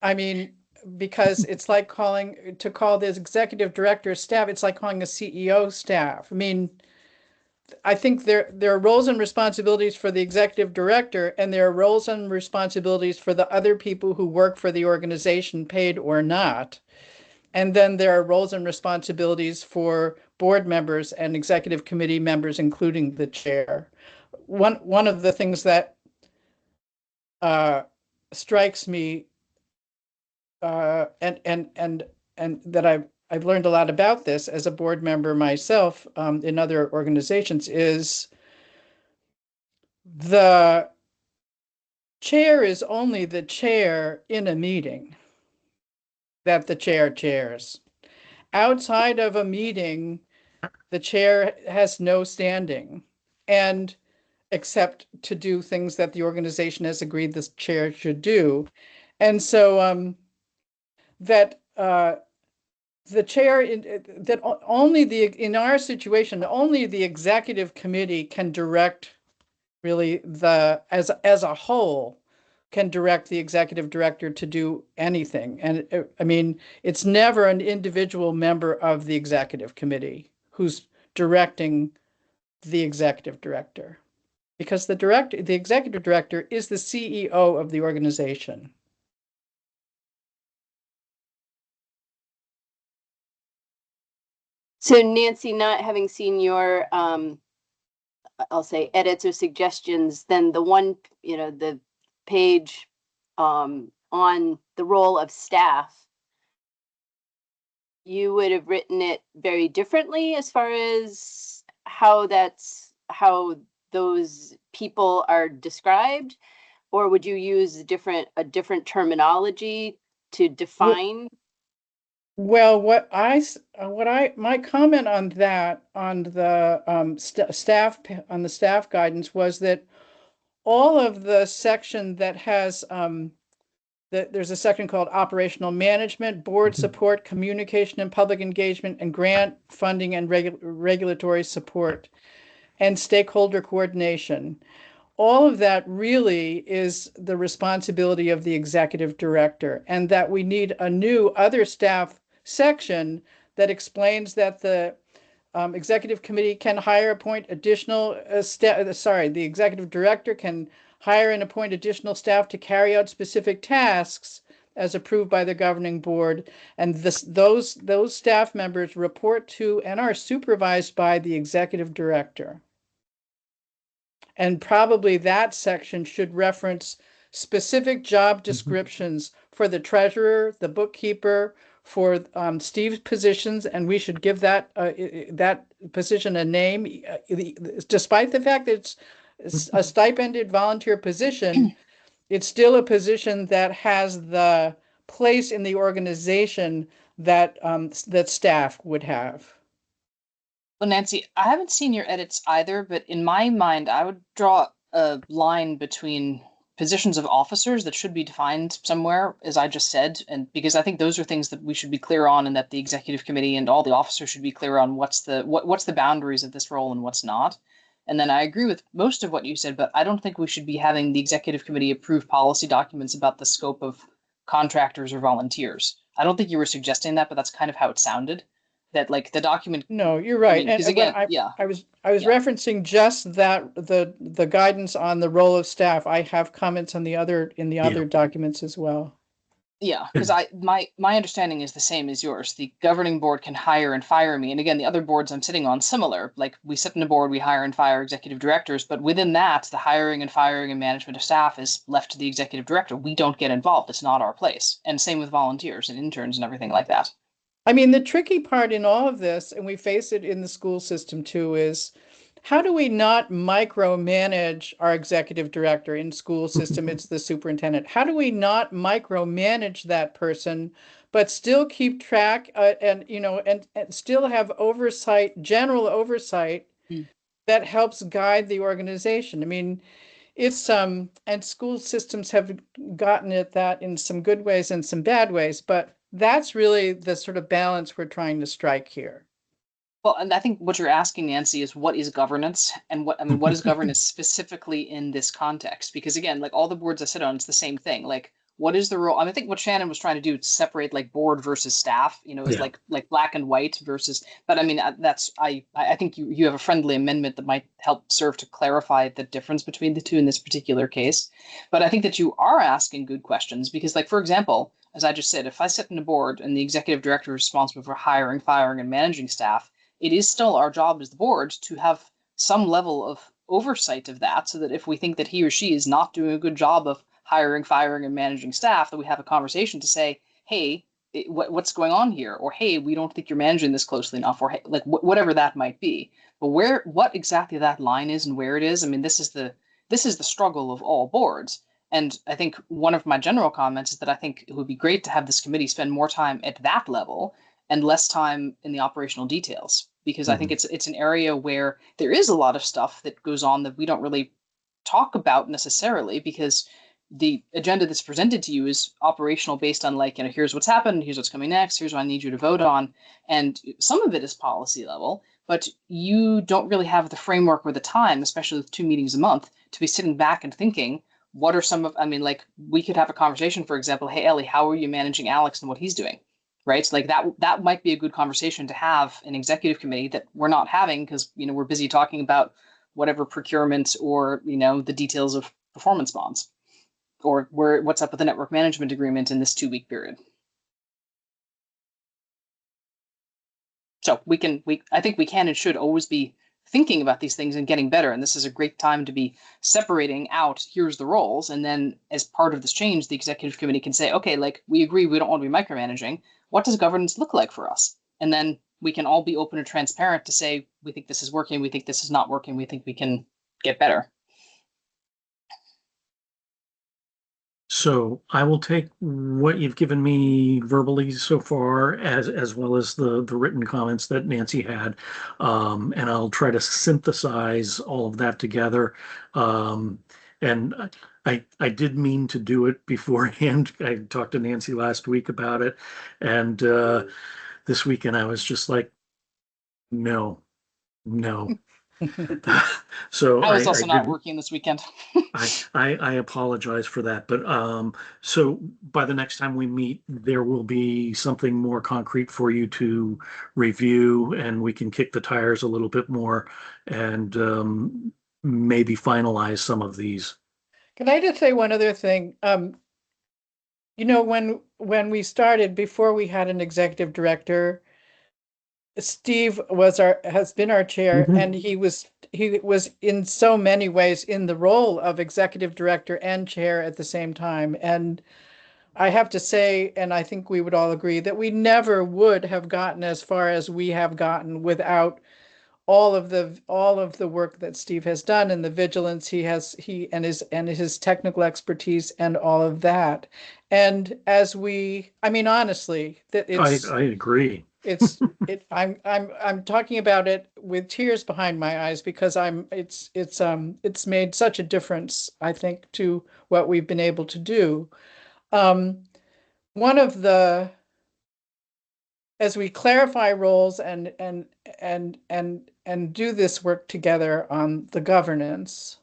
I mean, because it's like to call this executive director staff, it's like calling a CEO staff. I mean, I think there are roles and responsibilities for the executive director, and there are roles and responsibilities for the other people who work for the organization, paid or not. And then there are roles and responsibilities for board members and executive committee members, including the chair. One of the things that strikes me, and that I've learned a lot about this as a board member myself in other organizations, is the chair is only the chair in a meeting that the chair chairs. Outside of a meeting, the chair has no standing, and except to do things that the organization has agreed the chair should do. And so that the chair, that only in our situation, only the executive committee can direct, really, as a whole, can direct the executive director to do anything. And I mean, it's never an individual member of the executive committee who's directing the executive director, because the executive director is the CEO of the organization. So Nancy, not having seen your, I'll say edits or suggestions, then the page on the role of staff, you would have written it very differently as far as how those people are described, or would you use a different terminology to define? Well, my comment on that, on the on the staff guidance was that all of the section that has, there's a section called operational management, board support, communication and public engagement, and grant funding and regulatory support, and stakeholder coordination. All of that really is the responsibility of the executive director, and that we need a new other staff section that explains that the executive committee can hire, appoint additional the executive director can hire and appoint additional staff to carry out specific tasks as approved by the governing board, and those staff members report to and are supervised by the executive director. And probably that section should reference specific job descriptions for the treasurer, the bookkeeper, for Steve's positions, and we should give that that position a name, despite the fact that it's a stipended volunteer position. It's still a position that has the place in the organization that that staff would have. Well, Nancy, I haven't seen your edits either, but in my mind, I would draw a line between positions of officers that should be defined somewhere, as I just said, and because I think those are things that we should be clear on, and that the executive committee and all the officers should be clear on what's the boundaries of this role and what's not. And then I agree with most of what you said, but I don't think we should be having the executive committee approve policy documents about the scope of contractors or volunteers. I don't think you were suggesting that, but that's kind of how it sounded. That like the document. No, you're right. Because again, yeah. I was referencing just that the guidance on the role of staff. I have comments on the other documents as well. Yeah, because my understanding is the same as yours. The governing board can hire and fire me. And again, the other boards I'm sitting on, similar. Like we sit in a board, we hire and fire executive directors, but within that, the hiring and firing and management of staff is left to the executive director. We don't get involved. It's not our place. And same with volunteers and interns and everything like that. I mean, the tricky part in all of this, and we face it in the school system too, is how do we not micromanage our executive director? In school system, it's the superintendent. How do we not micromanage that person, but still keep track and still have oversight, general oversight that helps guide the organization? I mean, it's and school systems have gotten at that in some good ways and some bad ways, but that's really the sort of balance we're trying to strike here. Well, and I think what you're asking, Nancy, is what is governance, and what is governance specifically in this context? Because again, like all the boards I sit on, it's the same thing. Like, what is the role? I mean, I think what Shannon was trying to do to separate like board versus staff, is like black and white versus. But I mean, I think you have a friendly amendment that might help serve to clarify the difference between the two in this particular case. But I think that you are asking good questions because, like, for example, as I just said, if I sit in a board and the executive director is responsible for hiring, firing, and managing staff, it is still our job as the board to have some level of oversight of that, so that if we think that he or she is not doing a good job of hiring, firing, and managing staff, that we have a conversation to say, hey, what's going on here? Or, hey, we don't think you're managing this closely enough, or hey, like whatever that might be. But what exactly that line is and where it is, I mean, this is the struggle of all boards. And I think one of my general comments is that I think it would be great to have this committee spend more time at that level and less time in the operational details, because I think it's an area where there is a lot of stuff that goes on that we don't really talk about necessarily, because the agenda that's presented to you is operational based on like, here's what's happened, here's what's coming next, here's what I need you to vote on. And some of it is policy level, but you don't really have the framework or the time, especially with 2 meetings a month, to be sitting back and thinking, what are some of, like we could have a conversation, for example, hey, Ellie, how are you managing Alex and what he's doing? Right. So like that might be a good conversation to have an executive committee that we're not having because, we're busy talking about whatever procurement or, the details of performance bonds or what's up with the network management agreement in this 2-week period. So I think we can and should always be thinking about these things and getting better. And this is a great time to be separating out, here's the roles. And then as part of this change, the executive committee can say, okay, like we agree, we don't want to be micromanaging. What does governance look like for us? And then we can all be open and transparent to say, we think this is working, we think this is not working, we think we can get better. So I will take what you've given me verbally so far, as well as the written comments that Nancy had, and I'll try to synthesize all of that together. And I did mean to do it beforehand. I talked to Nancy last week about it, and this weekend I was just like, no, no. So I was I also not did. working this weekend. I apologize for that, but so by the next time we meet, there will be something more concrete for you to review, and we can kick the tires a little bit more and maybe finalize some of these. Can I just say one other thing? You know, when we started, before we had an executive director, Steve has been our chair, Mhm. and he was in so many ways in the role of executive director and chair at the same time. And I have to say, and I think we would all agree, that we never would have gotten as far as we have gotten without all of the work that Steve has done and the vigilance he and his technical expertise and all of that. And I mean, honestly, that I agree. I'm talking about it with tears behind my eyes because it's made such a difference, I think, to what we've been able to do. Um, one of the As we clarify roles and do this work together on the governance,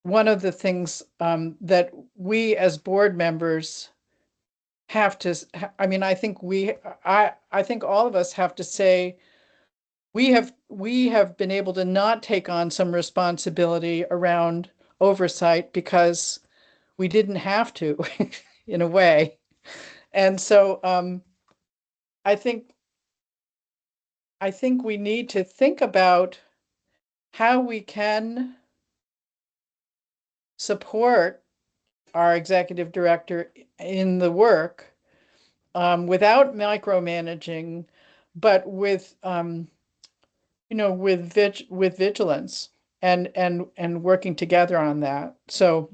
one of the things that we as board members have to, I mean, I think all of us have to say, we have been able to not take on some responsibility around oversight because we didn't have to in a way. And so I think we need to think about how we can support our executive director in the work without micromanaging, but with with vigilance and working together on that. So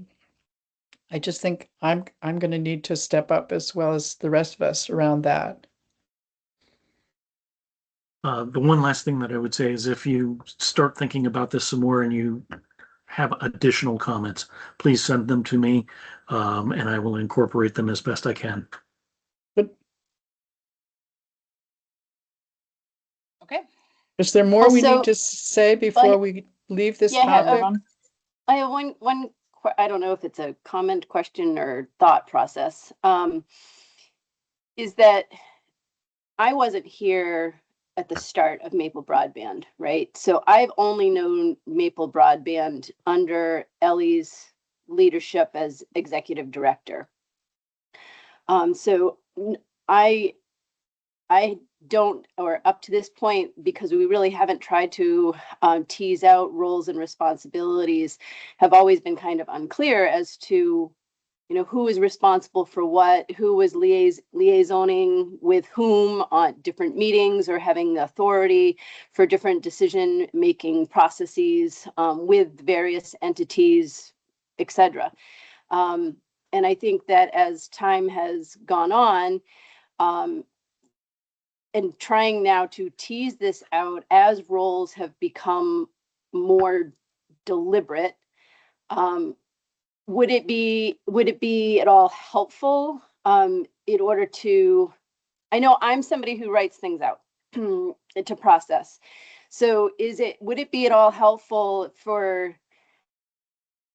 I just think I'm going to need to step up as well as the rest of us around that. The one last thing that I would say is if you start thinking about this some more and you have additional comments, please send them to me, and I will incorporate them as best I can. Okay. Is there more we Also, need to say before we leave this yeah, topic? I have one. I don't know if it's a comment, question, or thought process. Is that I wasn't here at the start of Maple Broadband, right? So I've only known Maple Broadband under Ellie's leadership as executive director. So I don't, or up to this point, because we really haven't tried to tease out roles and responsibilities, have always been kind of unclear as to, who is responsible for what, who was liaisoning with whom on different meetings or having the authority for different decision-making processes with various entities, etc. And I think that as time has gone on, and trying now to tease this out as roles have become more deliberate, would it be at all helpful in order to, I know I'm somebody who writes things out to process. So would it be at all helpful for,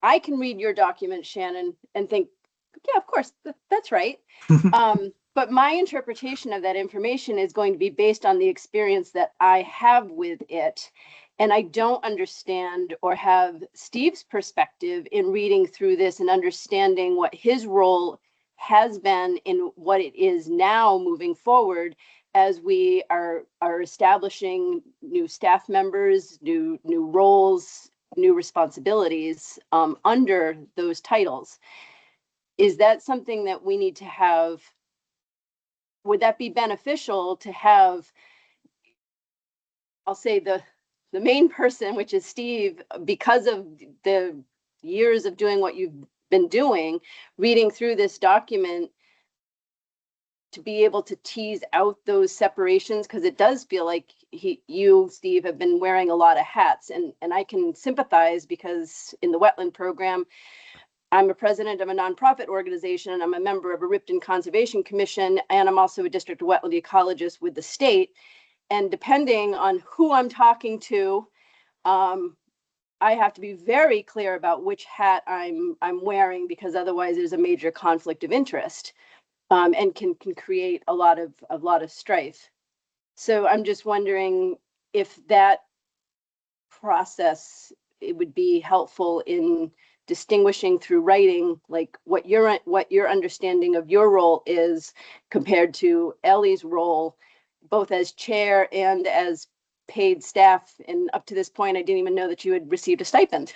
I can read your document, Shannon, and think, yeah, of course, that's right. But my interpretation of that information is going to be based on the experience that I have with it. And I don't understand or have Steve's perspective in reading through this and understanding what his role has been in what it is now moving forward as we are establishing new staff members, new roles, new responsibilities under those titles. Is that something that we need to have? Would that be beneficial to have, I'll say the main person, which is Steve, because of the years of doing what you've been doing, reading through this document to be able to tease out those separations, because it does feel like you, Steve, have been wearing a lot of hats, and I can sympathize, because in the wetland program, I'm a president of a nonprofit organization, and I'm a member of a Ripton Conservation Commission, and I'm also a district wetland ecologist with the state. And depending on who I'm talking to, I have to be very clear about which hat I'm wearing, because otherwise there's a major conflict of interest, and can create a lot of strife. So I'm just wondering if that process, it would be helpful in distinguishing through writing, like what your understanding of your role is compared to Ellie's role, both as chair and as paid staff. And up to this point, I didn't even know that you had received a stipend.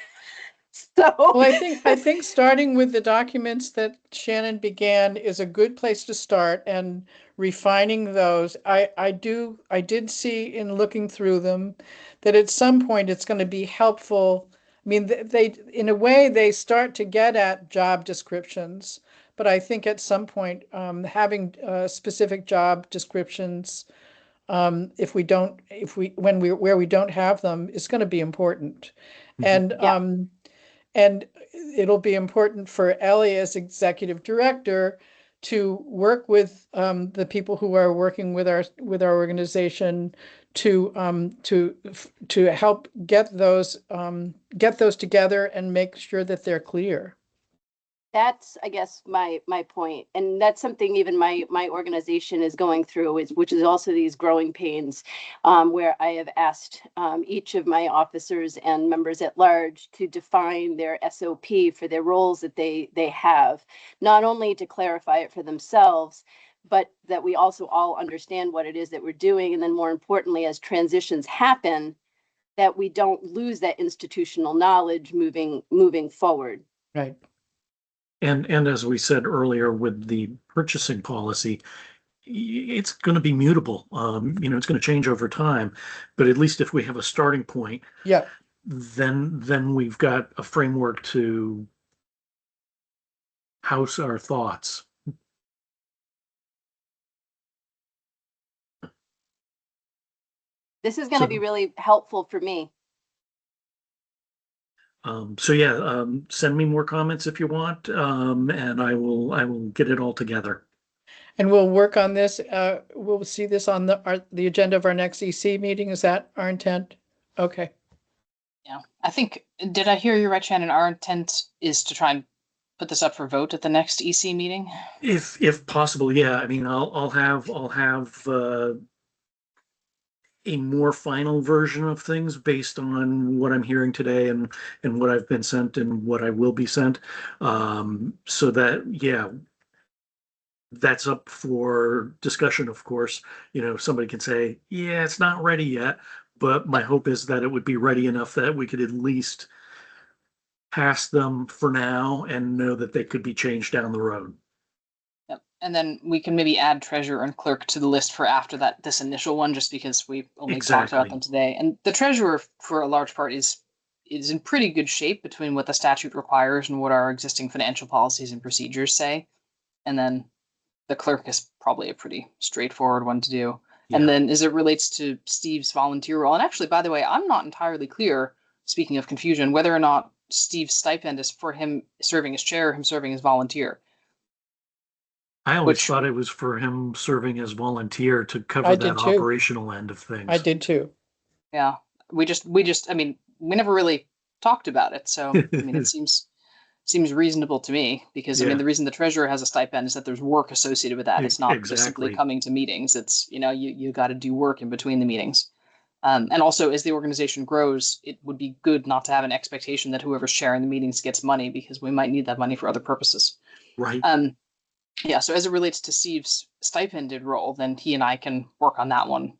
So Well, I think starting with the documents that Shannon began is a good place to start, and refining those. I did see in looking through them that at some point it's going to be helpful. I mean, they in a way they start to get at job descriptions, but I think at some point having specific job descriptions, where we don't have them, is going to be important. And yeah. and it'll be important for Ellie as executive director to work with the people who are working with our organization to help get those together and make sure that they're clear. That's, I guess, my point. And that's something even my organization is going through, which is also these growing pains, where I have asked each of my officers and members at large to define their SOP for their roles that they have, not only to clarify it for themselves, but that we also all understand what it is that we're doing. And then more importantly, as transitions happen, that we don't lose that institutional knowledge moving forward. Right. And as we said earlier with the purchasing policy, it's going to be mutable. It's going to change over time, but at least if we have a starting point, Yeah. then we've got a framework to house our thoughts. This is going to be really helpful for me. Send me more comments if you want, and I will get it all together. And we'll work on this. We'll see this on the agenda of our next EC meeting. Is that our intent? Okay. Yeah, I think, did I hear you right, Shannon? Our intent is to try and put this up for vote at the next EC meeting? If possible, yeah. I mean, I'll have a more final version of things based on what I'm hearing today and what I've been sent and what I will be sent. So that, yeah, that's up for discussion, of course. Somebody can say, yeah, it's not ready yet, but my hope is that it would be ready enough that we could at least pass them for now and know that they could be changed down the road. Yep. And then we can maybe add treasurer and clerk to the list for after this initial one, just because we only talked about them today. And the treasurer, for a large part, is in pretty good shape between what the statute requires and what our existing financial policies and procedures say. And then the clerk is probably a pretty straightforward one to do. Yeah. And then as it relates to Steve's volunteer role, and actually, by the way, I'm not entirely clear, speaking of confusion, whether or not Steve's stipend is for him serving as chair or him serving as volunteer. I always thought it was for him serving as volunteer to cover that operational end of things. I did too. Yeah, we just, I mean, we never really talked about it. So, I mean, it seems reasonable to me, because I mean, the reason the treasurer has a stipend is that there's work associated with that. It's not just simply coming to meetings. It's, you got to do work in between the meetings. And also, as the organization grows, it would be good not to have an expectation that whoever's chairing the meetings gets money, because we might need that money for other purposes. Right. Yeah, so as it relates to Steve's stipended role, then he and I can work on that one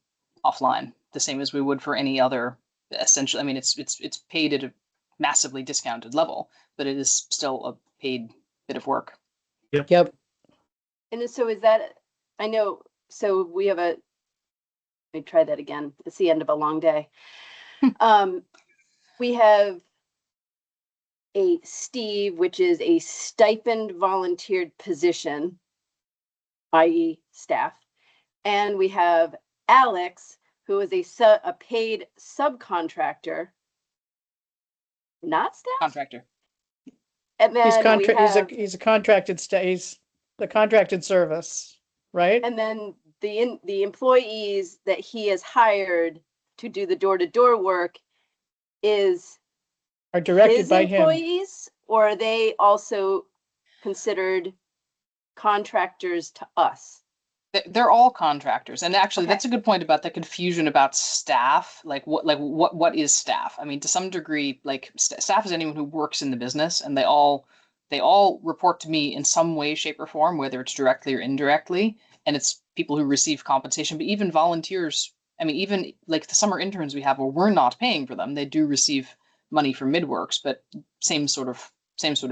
offline, the same as we would for any other. Essentially, I mean, it's paid at a massively discounted level, but it is still a paid bit of work. Yep. And so is that, I know, so we have let me try that again. It's the end of a long day. We have a Steve, which is a stipend volunteered position, i.e. staff. And we have Alex, who is a paid subcontractor, not staff. Contractor. And then he's a contracted he's the contracted service, right? And then the employees that he has hired to do the door-to-door work are directed his by him. employees, or are they also considered contractors to us? They're all contractors, and actually, Okay. that's a good point about the confusion about staff. What is staff? I mean, to some degree, like staff is anyone who works in the business, and they all report to me in some way, shape, or form, whether it's directly or indirectly. And it's people who receive compensation, but even volunteers. I mean, even like the summer interns we have, where we're not paying for them, they do receive money from Midworks, but same sort of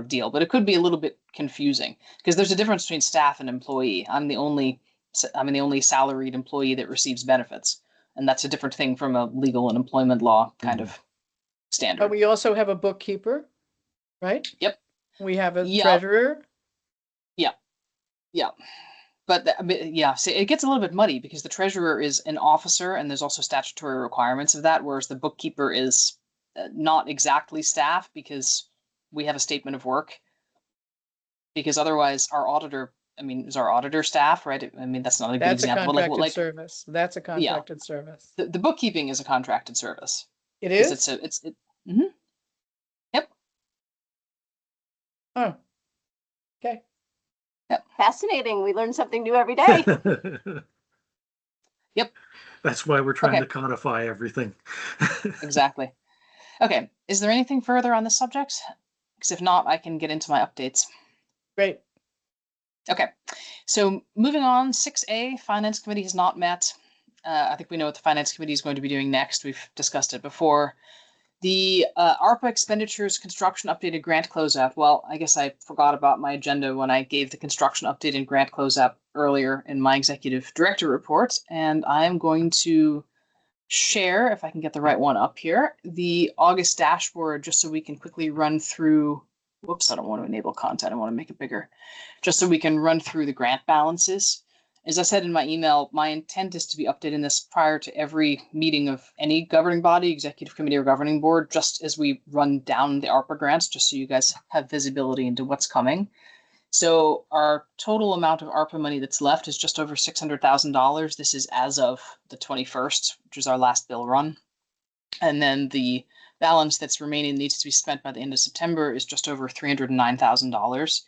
deal. But it could be a little bit confusing because there's a difference between staff and employee. I'm the only salaried employee that receives benefits. And that's a different thing from a legal and employment law kind of standard. But we also have a bookkeeper, right? Yep. We have a treasurer. Yeah. But so it gets a little bit muddy because the treasurer is an officer and there's also statutory requirements of that, whereas the bookkeeper is not exactly staff because we have a statement of work. Because otherwise our auditor, is our auditor staff, right? I mean, that's not a good example. That's a contracted service. That's a contracted service. The bookkeeping is a contracted service. It is? Mm-hmm. Yep. Oh, okay. Yep. Fascinating. We learn something new every day. Yep. That's why we're trying to codify everything. Exactly. Okay. Is there anything further on this subject? Because if not, I can get into my updates. Great. Okay, so moving on, 6A, Finance Committee has not met. I think we know what the Finance Committee is going to be doing next. We've discussed it before. The ARPA expenditures construction updated grant closeout. Well, I guess I forgot about my agenda when I gave the construction update and grant closeout earlier in my executive director report. And I'm going to share, if I can get the right one up here, the August dashboard just so we can quickly run through. Whoops, I don't want to enable content. I want to make it bigger. Just so we can run through the grant balances. As I said in my email, my intent is to be updating this prior to every meeting of any governing body, executive committee or governing board, just as we run down the ARPA grants, just so you guys have visibility into what's coming. So our total amount of ARPA money that's left is just over $600,000. This is as of the 21st, which is our last bill run. And then the balance that's remaining needs to be spent by the end of September is just over $309,000.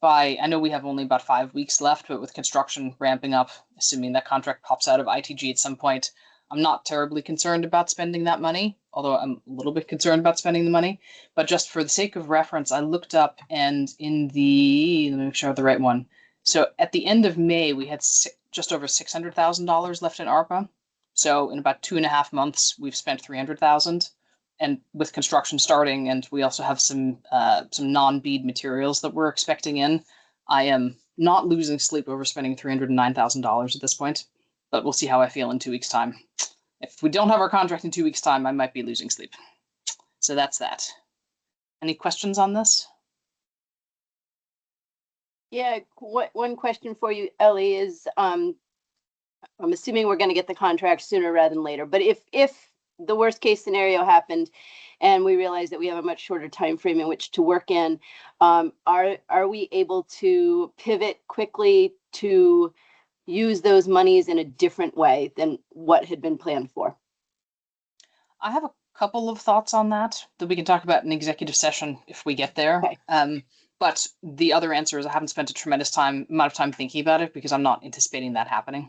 I know we have only about 5 weeks left, but with construction ramping up, assuming that contract pops out of ITG at some point, I'm not terribly concerned about spending that money, although I'm a little bit concerned about spending the money. But just for the sake of reference, I looked up and let me make sure I have the right one. So at the end of May, we had just over $600,000 left in ARPA. So in about 2.5 months, we've spent $300,000. And with construction starting, and we also have some non-bead materials that we're expecting in, I am not losing sleep over spending $309,000 at this point, but we'll see how I feel in 2 weeks' time. If we don't have our contract in 2 weeks' time, I might be losing sleep. So that's that. Any questions on this? Yeah, one question for you, Ellie, is I'm assuming we're going to get the contract sooner rather than later, but if the worst case scenario happened and we realize that we have a much shorter time frame in which to work in, are we able to pivot quickly to use those monies in a different way than what had been planned for? I have a couple of thoughts on that we can talk about in executive session if we get there. Okay. But the other answer is I haven't spent a tremendous amount of time thinking about it because I'm not anticipating that happening.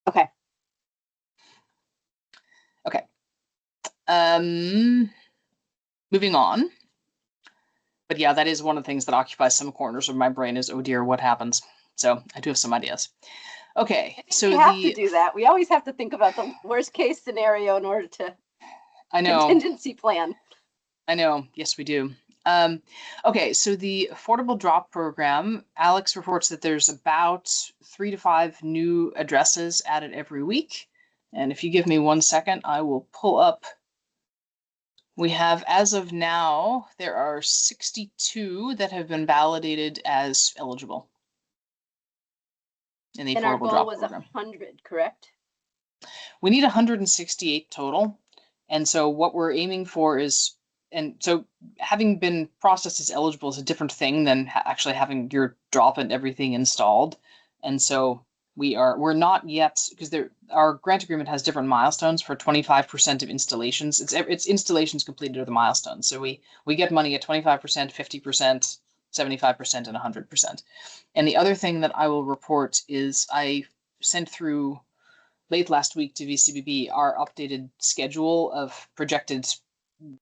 Okay. Okay. Moving on. But yeah, that is one of the things that occupies some corners of my brain is, oh dear, what happens? So I do have some ideas. Okay, so we have to do that. We always have to think about the worst case scenario in order to contingency plan. I know. Yes, we do. Okay, so the Affordable Drop Program, Alex reports that there's about 3 to 5 new addresses added every week. And if you give me 1 second, I will pull up We have, as of now, there are 62 that have been validated as eligible in the And our affordable goal drop was program. 100, correct? We need 168 total. And so what we're aiming for is, and so having been processed as eligible is a different thing than actually having your drop and everything installed. And so we're not yet, because our grant agreement has different milestones for 25% of installations. It's installations completed are the milestones. So we get money at 25%, 50%, 75%, and 100%. And the other thing that I will report is I sent through late last week to VCBB our updated schedule of projected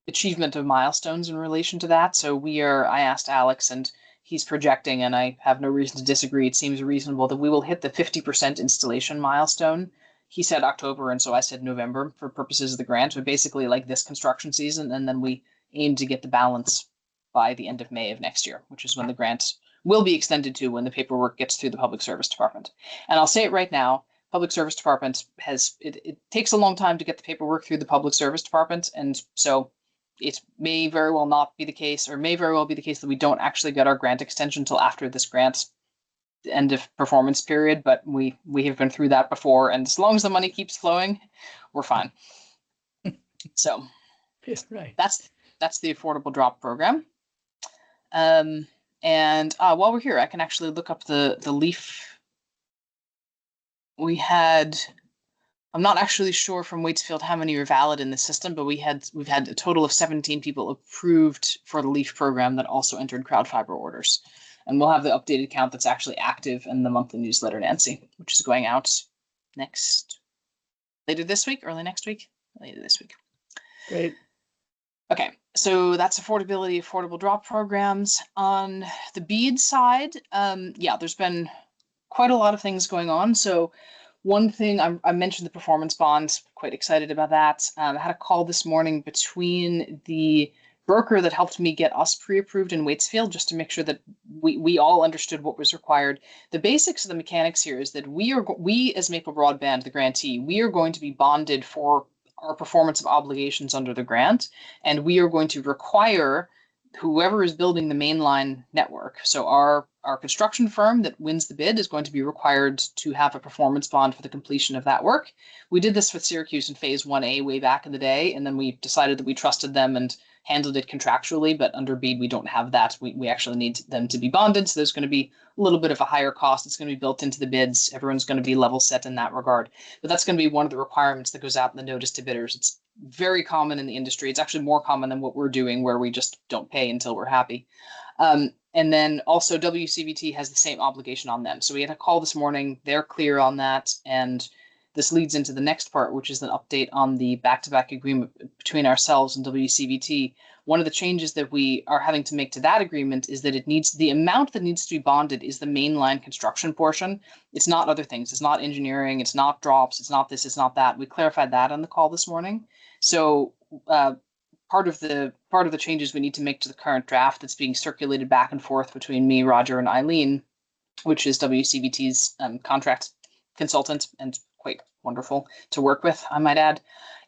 achievement of milestones in relation to that. So I asked Alex, and he's projecting, and I have no reason to disagree. It seems reasonable that we will hit the 50% installation milestone. He said October, and so I said November for purposes of the grant, but basically like this construction season. And then we aim to get the balance by the end of May of next year, which is when the grant will be extended to, when the paperwork gets through the Public Service Department. And I'll say it right now, Public Service Department it takes a long time to get the paperwork through the Public Service Department. And so it may very well not be the case, or may very well be the case that we don't actually get our grant extension until after this grant's end of performance period. But we have been through that before. And as long as the money keeps flowing, we're fine. So Yes, right. that's the affordable drop program. And while we're here, I can actually look up the LEAF. We had, I'm not actually sure from Waitsfield how many are valid in the system, but we've had a total of 17 people approved for the LEAF program that also entered crowd fiber orders. And we'll have the updated count that's actually active in the monthly newsletter, Nancy, which is going out later this week, early next week, later this week. Great. Okay, so that's affordable drop programs. On the BEAD side, yeah, there's been quite a lot of things going on. So one thing I mentioned the performance bonds, quite excited about that. I had a call this morning between the broker that helped me get us pre-approved in Waitsfield, just to make sure that we all understood what was required. The basics of the mechanics here is that we as Maple Broadband, the grantee, we are going to be bonded for our performance of obligations under the grant, and we are going to require whoever is building the mainline network. So our construction firm that wins the bid is going to be required to have a performance bond for the completion of that work. We did this with Syracuse in phase 1A way back in the day, and then we decided that we trusted them and handled it contractually, but under BEAD we don't have that. We actually need them to be bonded, so there's going to be a little bit of a higher cost. It's going to be built into the bids. Everyone's going to be level set in that regard. But that's going to be one of the requirements that goes out in the notice to bidders. It's very common in the industry. It's actually more common than what we're doing, where we just don't pay until we're happy. And then also WCVT has the same obligation on them. So we had a call this morning. They're clear on that. And this leads into the next part, which is an update on the back-to-back agreement between ourselves and WCVT. One of the changes that we are having to make to that agreement is that the amount that needs to be bonded is the mainline construction portion. It's not other things. It's not engineering. It's not drops. It's not this. It's not that. We clarified that on the call this morning. So part of the changes we need to make to the current draft that's being circulated back and forth between me, Roger, and Eileen, which is WCVT's contract consultant and quite wonderful to work with, I might add,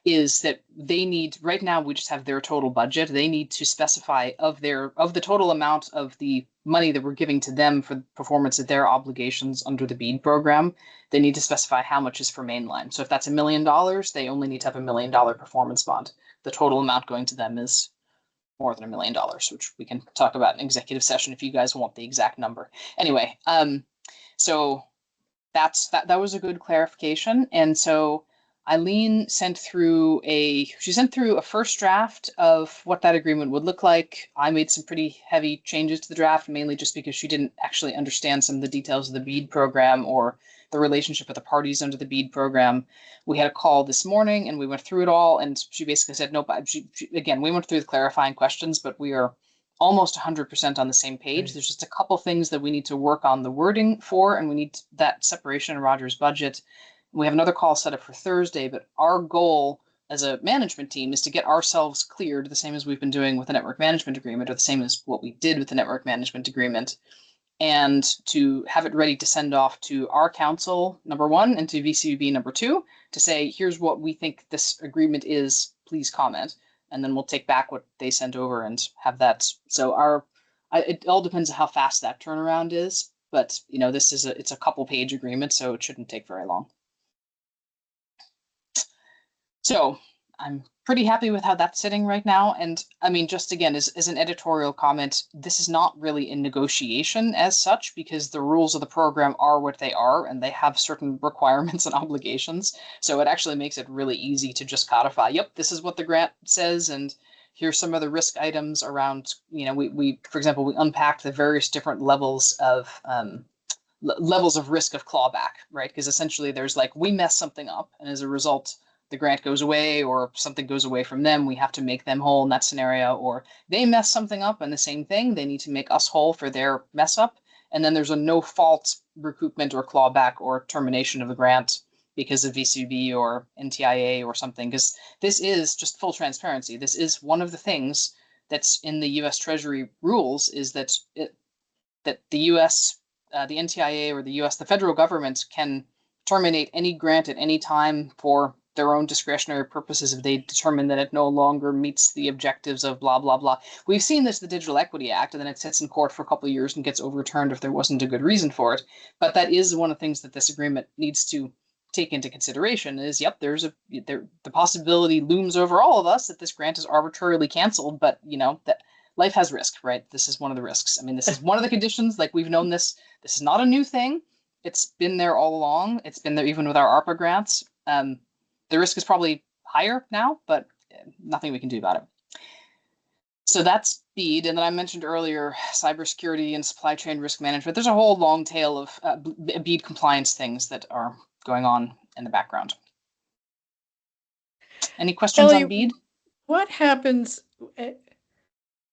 is that they need, right now we just have their total budget. They need to specify of the total amount of the money that we're giving to them for the performance of their obligations under the BEAD program. They need to specify how much is for mainline. So if that's $1 million, they only need to have $1 million performance bond. The total amount going to them is more than $1 million, which we can talk about in executive session if you guys want the exact number. Anyway, so that was a good clarification. And so Eileen sent through a first draft of what that agreement would look like. I made some pretty heavy changes to the draft, mainly just because she didn't actually understand some of the details of the BEAD program or the relationship with the parties under the BEAD program. We had a call this morning and we went through it all, and she basically said, nope, again, we went through the clarifying questions, but we are almost 100% on the same page. Right. There's just a couple things that we need to work on the wording for, and we need that separation in Roger's budget. We have another call set up for Thursday, but our goal as a management team is to get ourselves cleared, the same as we've been doing with the network management agreement, or the same as what we did with the network management agreement, and to have it ready to send off to our council, number one, and to VCB number two, to say, here's what we think this agreement is, please comment. and then we'll take back what they sent over and have that. So it all depends on how fast that turnaround is. But it's a couple page agreement, so it shouldn't take very long. So I'm pretty happy with how that's sitting right now. And I mean, just again, as an editorial comment, this is not really in negotiation as such, because the rules of the program are what they are, and they have certain requirements and obligations. So it actually makes it really easy to just codify, yep, this is what the grant says, and here's some of the risk items around, we for example, we unpacked the various different levels of risk of clawback, right? Because essentially there's like, we mess something up, and as a result, the grant goes away or something goes away from them, we have to make them whole in that scenario, or they mess something up and the same thing, they need to make us whole for their mess up. And then there's a no fault recoupment or clawback or termination of the grant because of VCB or NTIA or something. Because this is just full transparency. This is one of the things that's in the US Treasury rules, is that the US, the NTIA or the US, the federal government can terminate any grant at any time for their own discretionary purposes if they determine that it no longer meets the objectives of blah, blah, blah. We've seen this in the Digital Equity Act, and then it sits in court for a couple of years and gets overturned if there wasn't a good reason for it. But that is one of the things that this agreement needs to take into consideration is, yep, the possibility looms over all of us that this grant is arbitrarily canceled, but that life has risk, right? This is one of the risks. I mean, this is one of the conditions, like we've known this is not a new thing. It's been there all along. It's been there even with our ARPA grants. The risk is probably higher now, but nothing we can do about it. So that's BEAD. And then I mentioned earlier, cybersecurity and supply chain risk management. There's a whole long tail of BEAD compliance things that are going on in the background. Any questions Ellie, on BEAD? what happens,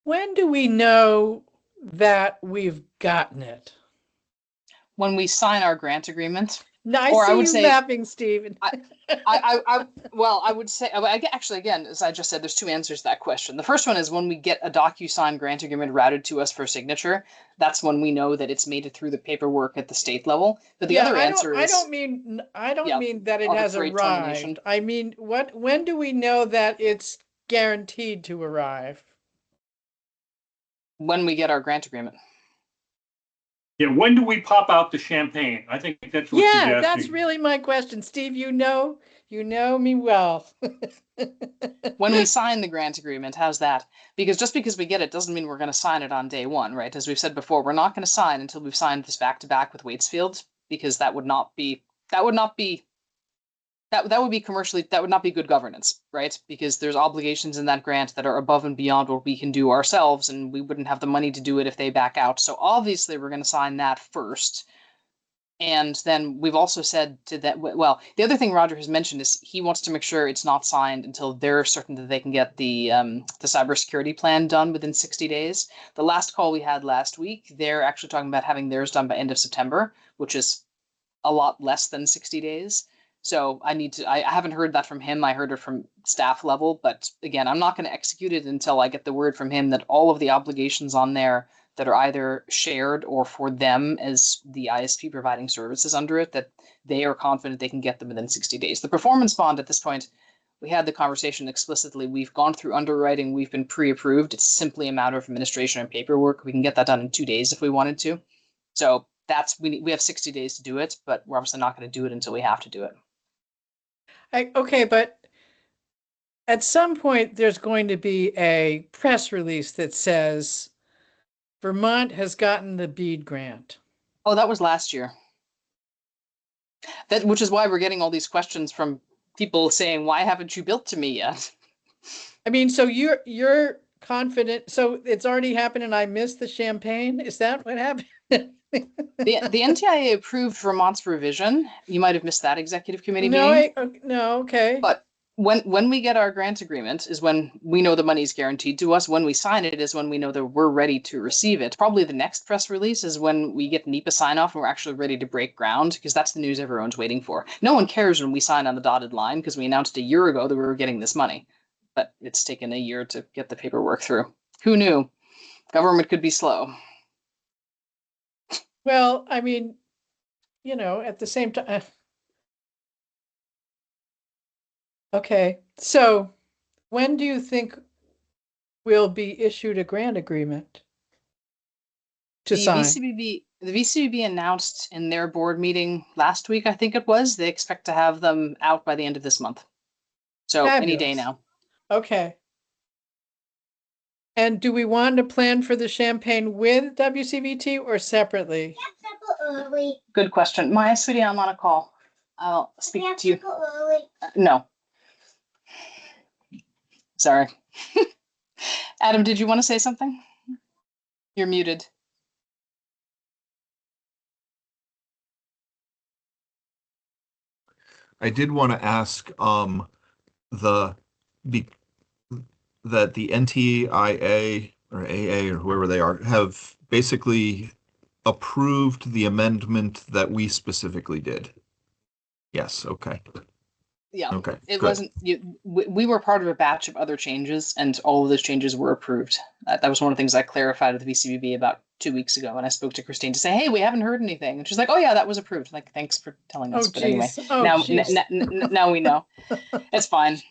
when do we know that we've gotten it? When we sign our grant agreement. No, I Or I see would you say- laughing, Stephen. I would say, actually, again, as I just said, there's two answers to that question. The first one is when we get a DocuSign grant agreement routed to us for signature. That's when we know that it's made it through the paperwork at the state level. But the other answer is, I don't mean that it has arbitrary arrived. termination. I mean, when do we know that it's guaranteed to arrive? when we get our grant agreement. Yeah, when do we pop out the champagne? I think that's what she's Yeah, asking. that's really my question. Steve, you know me well. When we sign the grant agreement, how's that? Because just because we get it doesn't mean we're going to sign it on day one, right? As we've said before, we're not going to sign until we've signed this back to back with Waitsfield, because that would not be commercially, that would not be good governance, right? Because there's obligations in that grant that are above and beyond what we can do ourselves, and we wouldn't have the money to do it if they back out. So obviously we're going to sign that first. And then we've also said to that, well, the other thing Roger has mentioned is he wants to make sure it's not signed until they're certain that they can get the cybersecurity plan done within 60 days. The last call we had last week, they're actually talking about having theirs done by end of September, which is a lot less than 60 days. So I haven't heard that from him. I heard it from staff level, but again, I'm not going to execute it until I get the word from him that all of the obligations on there that are either shared or for them as the ISP providing services under it, that they are confident they can get them within 60 days. The performance bond at this point, we had the conversation explicitly. We've gone through underwriting. We've been pre-approved. It's simply a matter of administration and paperwork. We can get that done in 2 days if we wanted to. So we have 60 days to do it, but we're obviously not going to do it until we have to do it. Okay, but at some point there's going to be a press release that says Vermont has gotten the BEAD grant. Oh, that was last year. Which is why we're getting all these questions from people saying, "Why haven't you built to me yet?" I mean, so you're confident. So it's already happened, and I missed the champagne. Is that what happened? The NTIA approved Vermont's revision. You might have missed that executive committee No, meeting. no, okay. But when we get our grant agreement is when we know the money is guaranteed to us. When we sign it is when we know that we're ready to receive it. Probably the next press release is when we get NEPA sign off and we're actually ready to break ground, because that's the news everyone's waiting for. No one cares when we sign on the dotted line because we announced a year ago that we were getting this money, but it's taken a year to get the paperwork through. Who knew? Government could be slow. Well, I mean, at the same time. Okay, so when do you think will be issued a grant agreement to The sign. VCBB announced in their board meeting last week, I think it was, they expect to have them out by the end of this month. So any day Fabulous. now. Okay. And do we want to plan for the champagne with WCVT or separately? Good question. Maya, sweetie, I'm on a call. I'll speak to you. No. Sorry. Adam, did you want to say something? You're muted. I did want to ask, the, be, that the NTIA or AA or whoever they are have basically approved the amendment that we specifically did. Yes, okay. Yeah. Okay, It good. wasn't we were part of a batch of other changes, and all of those changes were approved. That was one of the things I clarified with the VCBB about 2 weeks ago when I spoke to Christine to say, hey, we haven't heard anything, and she's like, oh yeah, that was approved. Like, thanks for telling us. Oh, But anyway, geez. Oh, now geez. now we know. It's fine.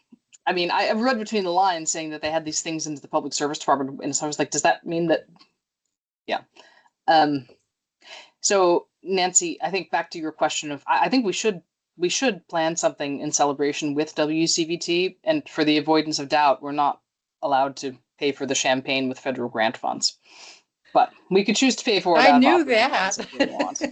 I mean, I've read between the lines saying that they had these things into the public service department, and so I was like, does that mean that? Yeah. So Nancy, I think back to your question of, I think we should plan something in celebration with WCVT, and for the avoidance of doubt, we're not allowed to pay for the champagne with federal grant funds, but we could choose to pay for it. I out of knew operating that. funds if we want.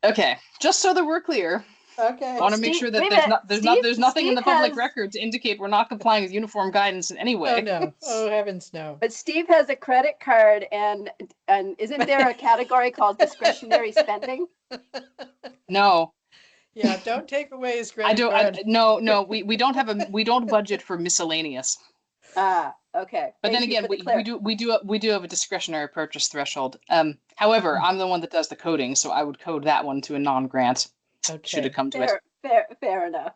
Okay, just so that we're clear. I want to make sure that there's nothing in the public record to indicate we're not complying with uniform guidance in any way. Oh, no. Oh, heavens, no. But Steve has a credit card, and isn't there a category called discretionary spending? No. Yeah, don't take away his I credit don't. card. No. We don't budget for miscellaneous. Ah, okay. But then Thank you again, for the we do have a discretionary purchase threshold. However, I'm the one that does the coding, so I would code that one to a non-grant. Should Okay. it come to it. Fair enough.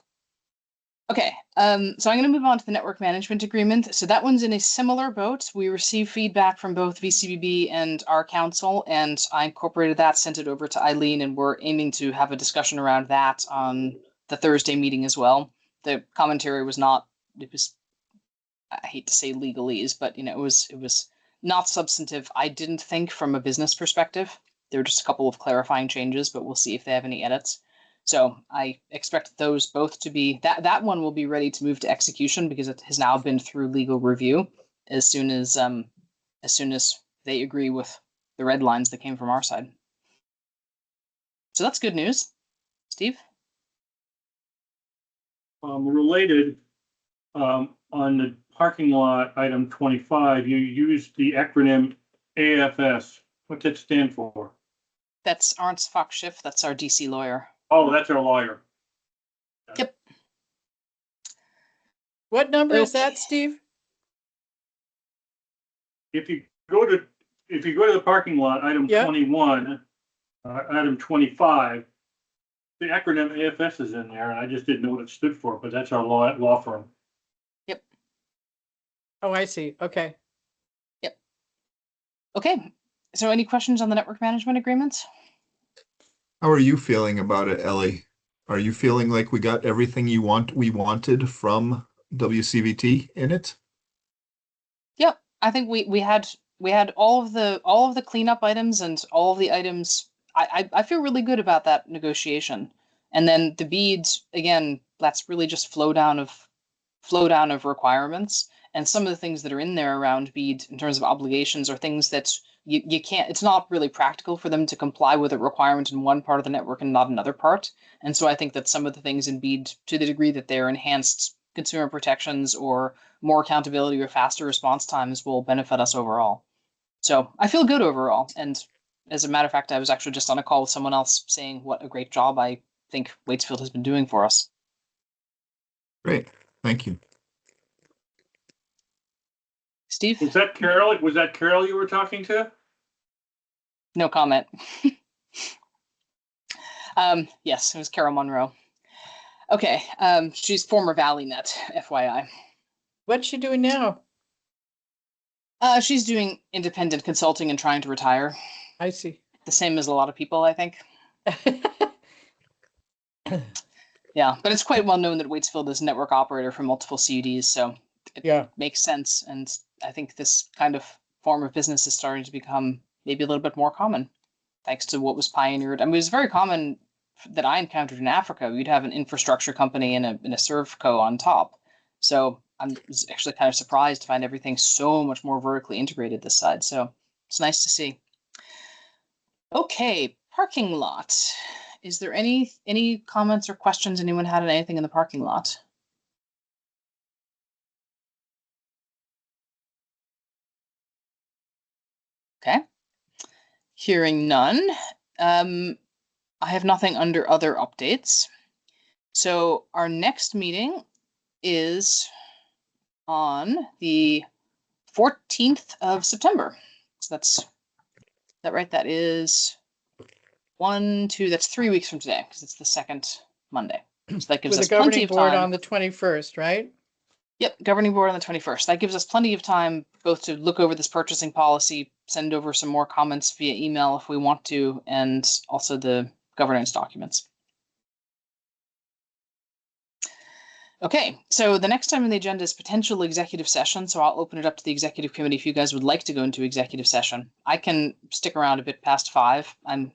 Okay, so I'm going to move on to the network management agreement. So that one's in a similar boat. We received feedback from both VCBB and our council, and I incorporated that, sent it over to Eileen, and we're aiming to have a discussion around that on the Thursday meeting as well. The commentary was not, it was, I hate to say legalese, but it was not substantive. I didn't think from a business perspective. There were just a couple of clarifying changes, but we'll see if they have any edits. So I expect those both to be, that one will be ready to move to execution because it has now been through legal review as soon as they agree with the red lines that came from our side. So that's good news. Steve? Related, on the parking lot, item 25, you used the acronym AFS. What's that stand for? That's Arntz Fox Schiff. That's our DC lawyer. Oh, that's our lawyer. Yep. What number is that, Steve? If you go to the parking lot, item 21, item 25, the acronym AFS is in there, and I just didn't know what it stood for, but that's our law firm. Yep. Oh, I see. Okay. Yep. Okay. So any questions on the network management agreements? How are you feeling about it, Ellie? Are you feeling like we got everything we wanted from WCVT in it? Yep. I think we had all of the cleanup items and all of the items. I feel really good about that negotiation. And then the beads, again, that's really just flow down of requirements. And some of the things that are in there around BEAD in terms of obligations are things that you can't, it's not really practical for them to comply with a requirement in one part of the network and not another part. And so I think that some of the things in BEAD, to the degree that they're enhanced consumer protections or more accountability or faster response times, will benefit us overall. So I feel good overall. And as a matter of fact, I was actually just on a call with someone else saying what a great job I think Waitsfield has been doing for us. Great. Thank you. Steve? Was that Carol? Was that Carol you were talking to? No comment. Yes, it was Carol Monroe. Okay, she's former ValleyNet, FYI. What's she doing now? She's doing independent consulting and trying to retire. I see. The same as a lot of people, I think. Yeah, but it's quite well known that Waitsfield is a network operator for multiple CUDs, so Yeah. makes sense. And I think this kind of form of business is starting to become maybe a little bit more common, thanks to what was pioneered. I mean, it was very common that I encountered in Africa. You'd have an infrastructure company and a serve-co on top. So I was actually kind of surprised to find everything so much more vertically integrated this side. So it's nice to see. Okay, parking lot. Is there any comments or questions anyone had on anything in the parking lot? Okay. Hearing none. I have nothing under other updates. So our next meeting is on the 14th of September. So that's that right? That is 2, that's 3 weeks from today, because it's the second Monday. So that gives With us the plenty governing of board time. on the 21st, right? Yep, governing board on the 21st. That gives us plenty of time both to look over this purchasing policy, send over some more comments via email if we want to, and also the governance documents. Okay, so the next time on the agenda is potential executive session. So I'll open it up to the executive committee if you guys would like to go into executive session. I can stick around a bit past 5. I'm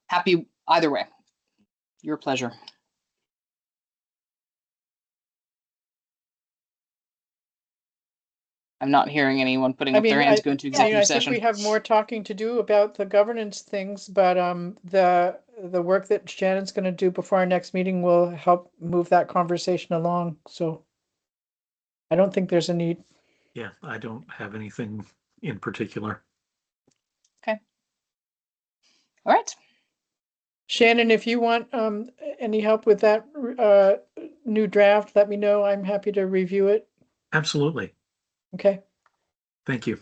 happy either way. Your pleasure. I'm not hearing anyone putting I up their mean, hands to go into I executive think we session. have more talking to do about the governance things, but the work that Shannon's going to do before our next meeting will help move that conversation along. So I don't think there's a need. Yeah, I don't have anything in particular. Okay. All right. Shannon, if you want any help with that new draft, let me know. I'm happy to review it. Absolutely. Okay. Thank you.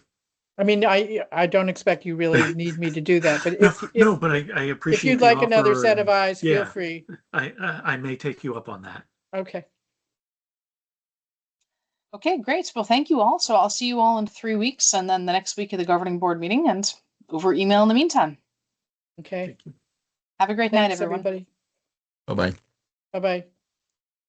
I mean, I don't expect you really need me to do that, but No, but I if appreciate you'd the like another offer, set of and eyes, feel yeah. free. I may take you up on that. Okay. Okay, great. Well, thank you all. So I'll see you all in 3 weeks, and then the next week of the governing board meeting, and over email in the meantime. Okay. Thank you. Have a great night, Thanks, everyone. everybody. Bye-bye. Bye-bye.